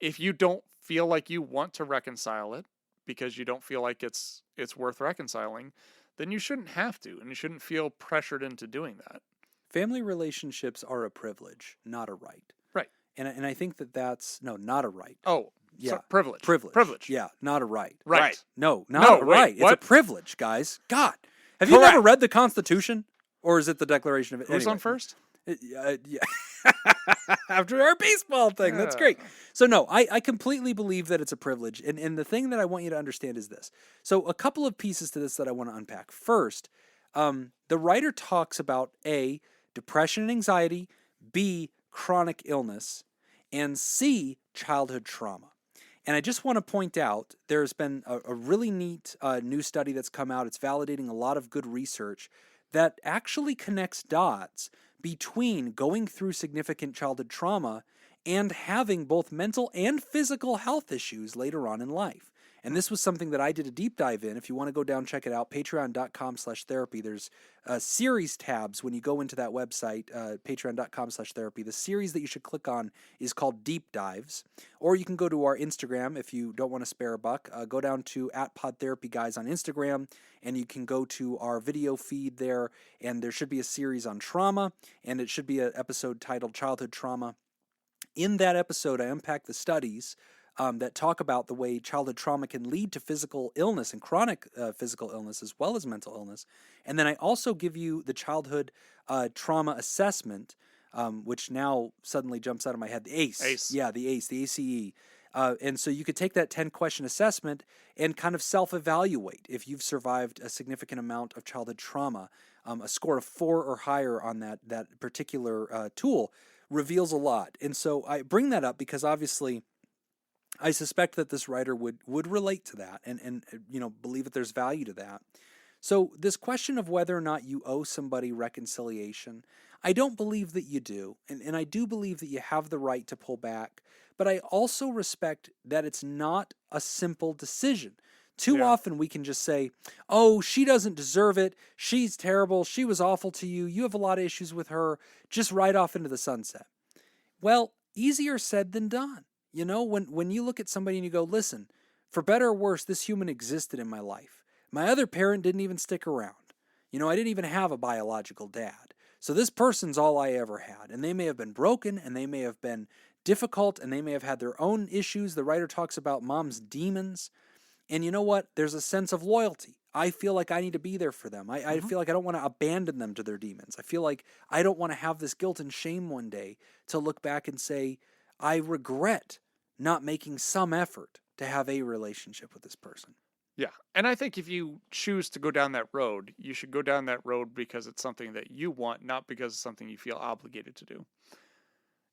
if you don't feel like you want to reconcile it because you don't feel like it's worth reconciling, then you shouldn't have to, and you shouldn't feel pressured into doing that. Family relationships are a privilege, not a right. Right. And I think that's not a right. Oh, yeah, privilege. Privilege. Yeah, not a right. Right. No, not a right. What? It's a privilege, guys. God, have you never read the Constitution, or is it the Declaration of? Who's on first? Yeah. After our baseball thing. That's great. So no, I completely believe that it's a privilege. And the thing that I want you to understand is this. So a couple of pieces to this that I want to unpack. First, the writer talks about A, depression and anxiety, B, chronic illness, and C, childhood trauma. And I just want to point out there's been a really neat new study that's come out. It's validating a lot of good research that actually connects dots between going through significant childhood trauma and having both mental and physical health issues later on in life. And this was something that I did a deep dive in. If you want to go down, check it out, patreon.com/therapy. There's series tabs when you go into that website, patreon.com/therapy. The series that you should click on is called Deep Dives. Or you can go to our Instagram if you don't want to spare a buck. Go down to @PodTherapyGuys on Instagram, and you can go to our video feed there, and there should be a series on trauma, and it should be an episode titled Childhood Trauma. In that episode, I unpack the studies that talk about the way childhood trauma can lead to physical illness and chronic physical illness as well as mental illness. And then I also give you the childhood trauma assessment, which now suddenly jumps out of my head. The ACE. ACE. Yeah, the ACE, the ACE. And so you could take that 10-question assessment and kind of self-evaluate if you've survived a significant amount of childhood trauma. A score of 4 or higher on that particular tool reveals a lot. And so I bring that up because obviously I suspect that this writer would relate to that and believe that there's value to that. So this question of whether or not you owe somebody reconciliation, I don't believe that you do. And I do believe that you have the right to pull back. But I also respect that it's not a simple decision. Too often we can just say, oh, she doesn't deserve it. She's terrible. She was awful to you. You have a lot of issues with her. Just ride off into the sunset. Well, easier said than done. You know, when you look at somebody and you go, listen, for better or worse, this human existed in my life. My other parent didn't even stick around. You know, I didn't even have a biological dad. So this person's all I ever had. And they may have been broken and they may have been difficult and they may have had their own issues. The writer talks about mom's demons. And you know what? There's a sense of loyalty. I feel like I need to be there for them. I feel like I don't want to abandon them to their demons. I feel like I don't want to have this guilt and shame one day to look back and say, I regret not making some effort to have a relationship with this person. Yeah. And I think if you choose to go down that road, you should go down that road because it's something that you want, not because it's something you feel obligated to do.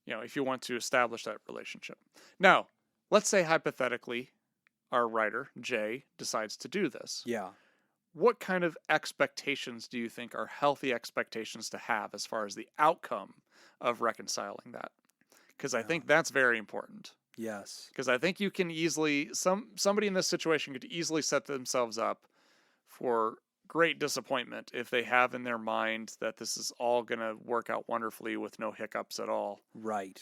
You know, if you want to establish that relationship. Now, let's say hypothetically, our writer, Jay, decides to do this. Yeah. What kind of expectations do you think are healthy expectations to have as far as the outcome of reconciling that? Because I think that's very important. Yes. Because I think you can easily, somebody in this situation could easily set themselves up for great disappointment if they have in their mind that this is all going to work out wonderfully with no hiccups at all. Right.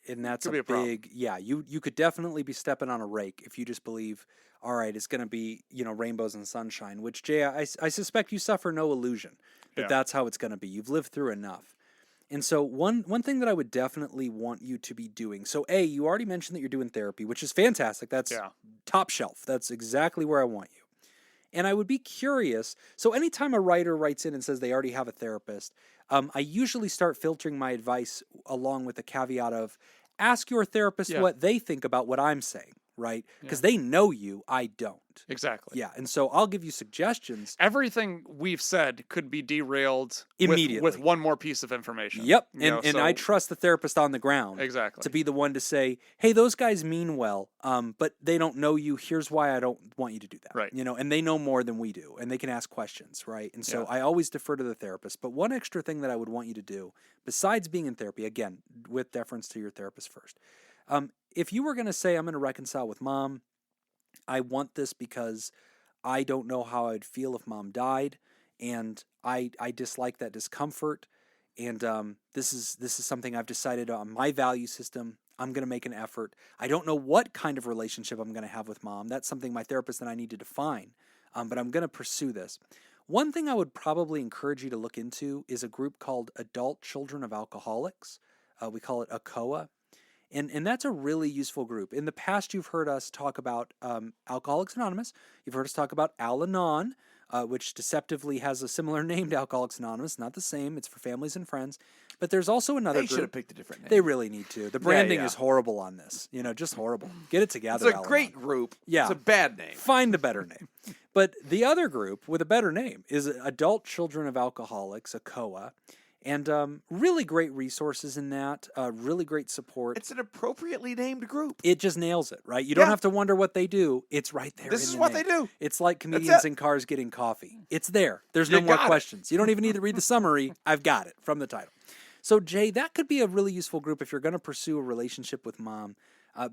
And that's Could be a problem. You could definitely be stepping on a rake if you just believe, all right, it's going to be, rainbows and sunshine, which, Jay, I suspect you suffer no illusion that that's how it's going to be. You've lived through enough. And so one thing that I would definitely want you to be doing, so A, you already mentioned that you're doing therapy, which is fantastic. That's top shelf. That's exactly where I want you. And I would be curious. So anytime a writer writes in and says they already have a therapist, I usually start filtering my advice along with the caveat of ask your therapist what they think about what I'm saying, right? Because they know you, I don't. Exactly. Yeah, and so I'll give you suggestions. Everything we've said could be derailed immediately with one more piece of information. Yep, and I trust the therapist on the ground to be the one to say, hey, those guys mean well, but they don't know you. Here's why I don't want you to do that. Right. And they know more than we do, and they can ask questions, right? And so I always defer to the therapist. But one extra thing that I would want you to do, besides being in therapy, again, with deference to your therapist first, if you were going to say, I'm going to reconcile with mom, I want this because I don't know how I'd feel if mom died, and I dislike that discomfort, and this is something I've decided on my value system. I'm going to make an effort. I don't know what kind of relationship I'm going to have with mom. That's something my therapist and I need to define, but I'm going to pursue this. One thing I would probably encourage you to look into is a group called Adult Children of Alcoholics. We call it ACOA. And that's a really useful group. In the past, you've heard us talk about Alcoholics Anonymous. You've heard us talk about Al-Anon, which deceptively has a similar name to Alcoholics Anonymous. Not the same. It's for families and friends. But there's also another group. They should have picked a different name. They really need to. The branding is horrible on this. Just horrible. Get it together, It's a great group. Yeah. It's a bad name. Find a better name. But the other group with a better name is Adult Children of Alcoholics, ACOA. And really great resources in that, really great support. It's an appropriately named group. It just nails it, right? You don't have to wonder what they do. It's right there. This is what they do. It's like comedians in cars getting coffee. It's there. There's no more questions. You don't even need to read the summary. I've got it from the title. So, Jay, that could be a really useful group if you're going to pursue a relationship with mom.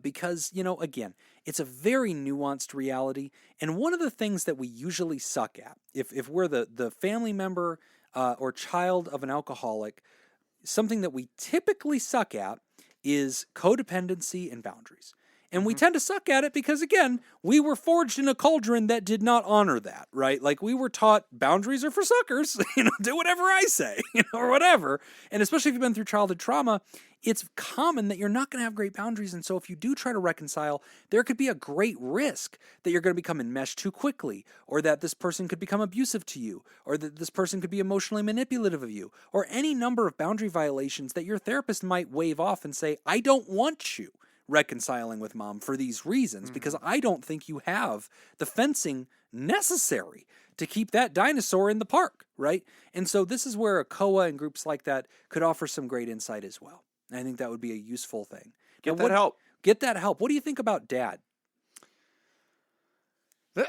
Because, again, it's a very nuanced reality. And one of the things that we usually suck at, if we're the family member or child of an alcoholic, something that we typically suck at is codependency and boundaries. And we tend to suck at it because, again, we were forged in a cauldron that did not honor that, right? Like, we were taught boundaries are for suckers, do whatever I say, or whatever. And especially if you've been through childhood trauma, it's common that you're not going to have great boundaries. And so if you do try to reconcile, there could be a great risk that you're going to become enmeshed too quickly, or that this person could become abusive to you, or that this person could be emotionally manipulative of you, or any number of boundary violations that your therapist might wave off and say, I don't want you reconciling with mom for these reasons, because I don't think you have the fencing necessary to keep that dinosaur in the park, right? And so this is where a COA and groups like that could offer some great insight as well. And I think that would be a useful thing. Get that help. Get that help. What do you think about dad?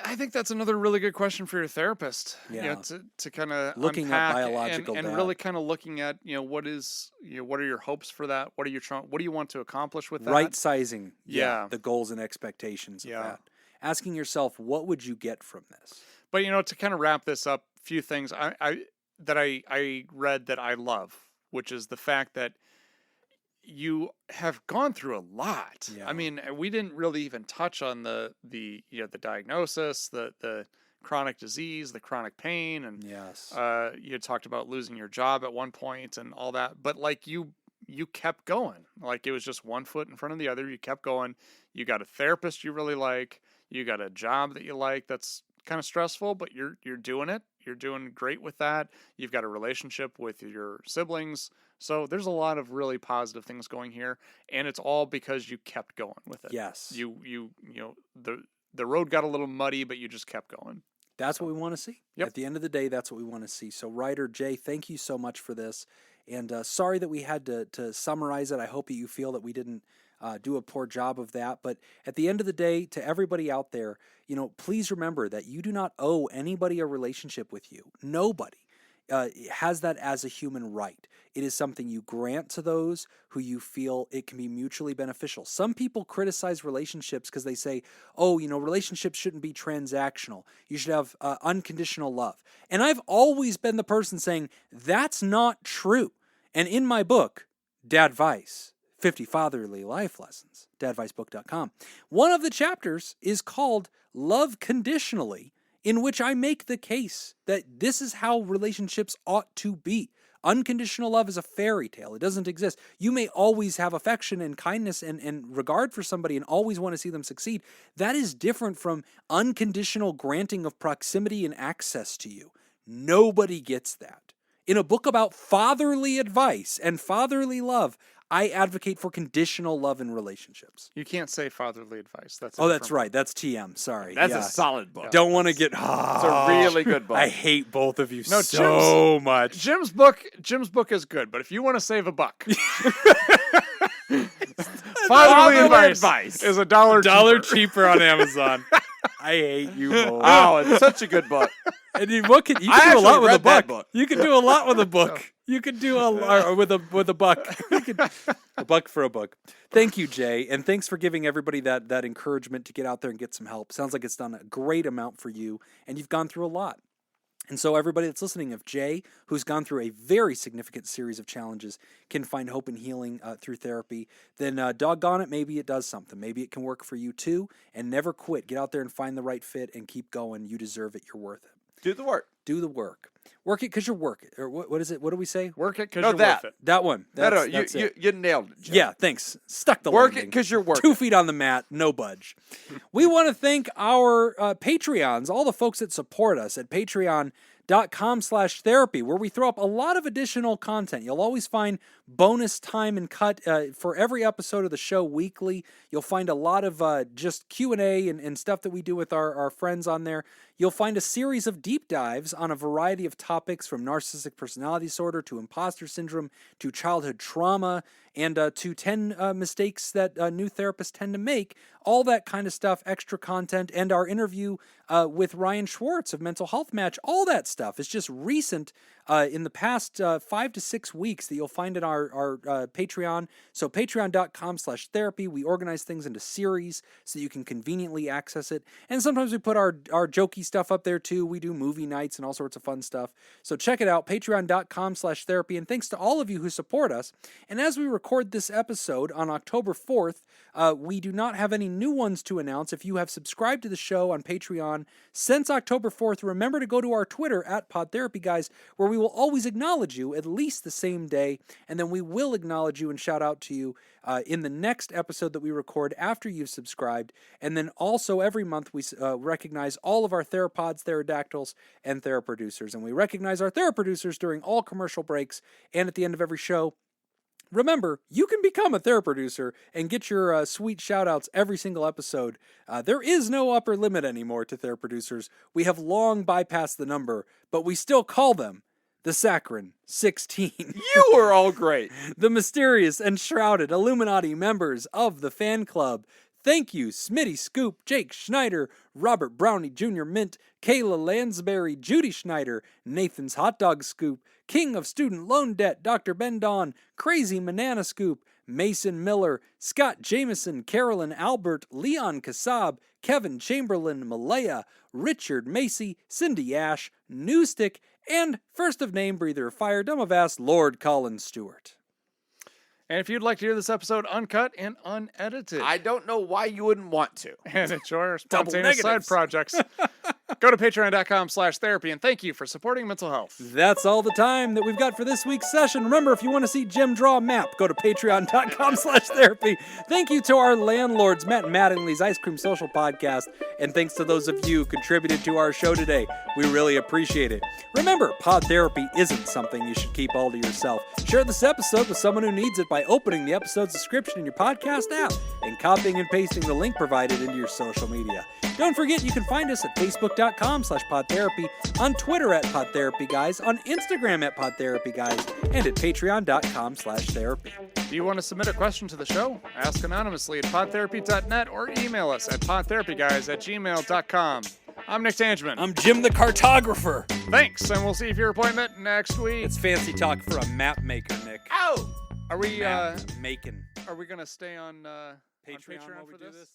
I think that's another really good question for your therapist. Yeah. To kind of Looking unpack at biological and dad. really kind of looking at what are your hopes for that? What do you want to accomplish with that? Right sizing. Yeah. The goals and expectations of Yeah. that. Asking yourself, what would you get from this? But to kind of wrap this up, a few things I read that I love, which is the fact that you have gone through a lot. Yeah. I mean, we didn't really even touch on the diagnosis, the chronic disease, the chronic pain, and Yes. you had talked about losing your job at one point and all that. But like you kept going. Like it was just one foot in front of the other. You kept going. You got a therapist you really like. You got a job that you like that's kind of stressful, but you're doing it. You're doing great with that. You've got a relationship with your siblings. So there's a lot of really positive things going here, and it's all because you kept going with it. Yes. The road got a little muddy, but you just kept going. That's what we want to see. Yep. At the end of the day, that's what we want to see. So, writer Jay, thank you so much for this. And sorry that we had to summarize it. I hope that you feel that we didn't do a poor job of that. But at the end of the day, to everybody out there, please remember that you do not owe anybody a relationship with you. Nobody has that as a human right. It is something you grant to those who you feel it can be mutually beneficial. Some people criticize relationships because they say, relationships shouldn't be transactional. You should have unconditional love. And I've always been the person saying, that's not true. And in my book, Dadvice, 50 Fatherly Life Lessons, dadvicebook.com, one of the chapters is called Love Conditionally, in which I make the case that this is how relationships ought to be. Unconditional love is a fairy tale. It doesn't exist. You may always have affection and kindness and regard for somebody and always want to see them succeed. That is different from unconditional granting of proximity and access to you. Nobody gets that. In a book about fatherly advice and fatherly love, I advocate for conditional love in relationships. You can't say fatherly advice. That's right. That's TM. Sorry. That's a solid book. Don't want to get. It's a really good book. I hate both of you No, so much. Jim's book is good, but if you want to save a buck, fatherly advice is $1 cheaper on Amazon. I hate you both. Oh, it's such a good book. And you can do a lot with a book. You can do a lot with a book. You can do with a buck. A buck for a book. Thank you, Jay, and thanks for giving everybody that encouragement to get out there and get some help. Sounds like it's done a great amount for you, and you've gone through a lot. And so everybody that's listening, if Jay, who's gone through a very significant series of challenges, can find hope and healing through therapy, then doggone it, maybe it does something. Maybe it can work for you too, and never quit. Get out there and find the right fit and keep going. You deserve it. You're worth it. Do the work. Do the work. Work it because you're worth it. Or what is it? What do we say? Work it because you're worth it. That one. That's you nailed it, Jim. Yeah, thanks. Stuck the Work landing. it because you're worth 2 it. feet on the mat, no budge. We want to thank our Patreons, all the folks that support us at patreon.com/therapy, where we throw up a lot of additional content. You'll always find bonus time and cut for every episode of the show weekly. You'll find a lot of just Q&A and stuff that we do with our friends on there. You'll find a series of deep dives on a variety of topics, from narcissistic personality disorder to imposter syndrome to childhood trauma and to 10 mistakes that new therapists tend to make. All that kind of stuff, extra content, and our interview with Ryan Schwartz of Mental Health Match. All that stuff is just recent in the past 5 to 6 weeks that you'll find in our our Patreon. So patreon.com/therapy. We organize things into series so you can conveniently access it. And sometimes we put our jokey stuff up there too. We do movie nights and all sorts of fun stuff. So check it out, patreon.com/therapy. And thanks to all of you who support us. And as we record this episode on October 4th, we do not have any new ones to announce. If you have subscribed to the show on Patreon since October 4th, remember to go to our Twitter at PodTherapyGuys, where we will always acknowledge you at least the same day, and then we will acknowledge you and shout out to you in the next episode that we record after you've subscribed. And then also every month we recognize all of our theropods, therodactyls, and theroproducers. And we recognize our theroproducers during all commercial breaks and at the end of every show. Remember, you can become a theroproducer and get your sweet shout-outs every single episode. There is no upper limit anymore to theroproducers. We have long bypassed the number, but we still call them the Saccharine 16. You were all great. The mysterious and shrouded Illuminati members of the fan club. Thank you, Smitty Scoop, Jake Schneider, Robert Brownie Jr. Mint, Kayla Lansbury, Judy Schneider, Nathan's Hot Dog Scoop, King of Student Loan Debt, Dr. Ben Don, Crazy Banana Scoop, Mason Miller, Scott Jameson, Carolyn Albert, Leon Kassab, Kevin Chamberlain, Malaya, Richard Macy, Cindy Ash, Newstick, and first of name, breather of fire, dumb of ass, Lord Colin Stewart. And if you'd like to hear this episode uncut and unedited, I don't know why you wouldn't want to. And enjoy our Double spontaneous side negatives. projects, go to patreon.com/therapy. And thank you for supporting mental health. That's all the time that we've got for this week's session. Remember, if you want to see Jim draw a map, go to patreon.com/therapy. Thank you to our landlords, Matt and Mattingly's Ice Cream Social Podcast. And thanks to those of you who contributed to our show today. We really appreciate it. Remember, pod therapy isn't something you should keep all to yourself. Share this episode with someone who needs it by opening the episode's description in your podcast app and copying and pasting the link provided into your social media. Don't forget, you can find us at facebook.com/podtherapy, on Twitter at PodTherapyGuys, on Instagram at PodTherapyGuys, and at patreon.com/therapy. Do you want to submit a question to the show? Ask anonymously at podtherapy.net or email us at podtherapyguys@gmail.com. I'm Nick Tangeman. I'm Jim the Cartographer. Thanks, and we'll see you for your appointment next week. It's fancy talk for a map maker, Nick. Ow! Are we Map making. are we gonna stay on Patreon Patreon while we for do this? this?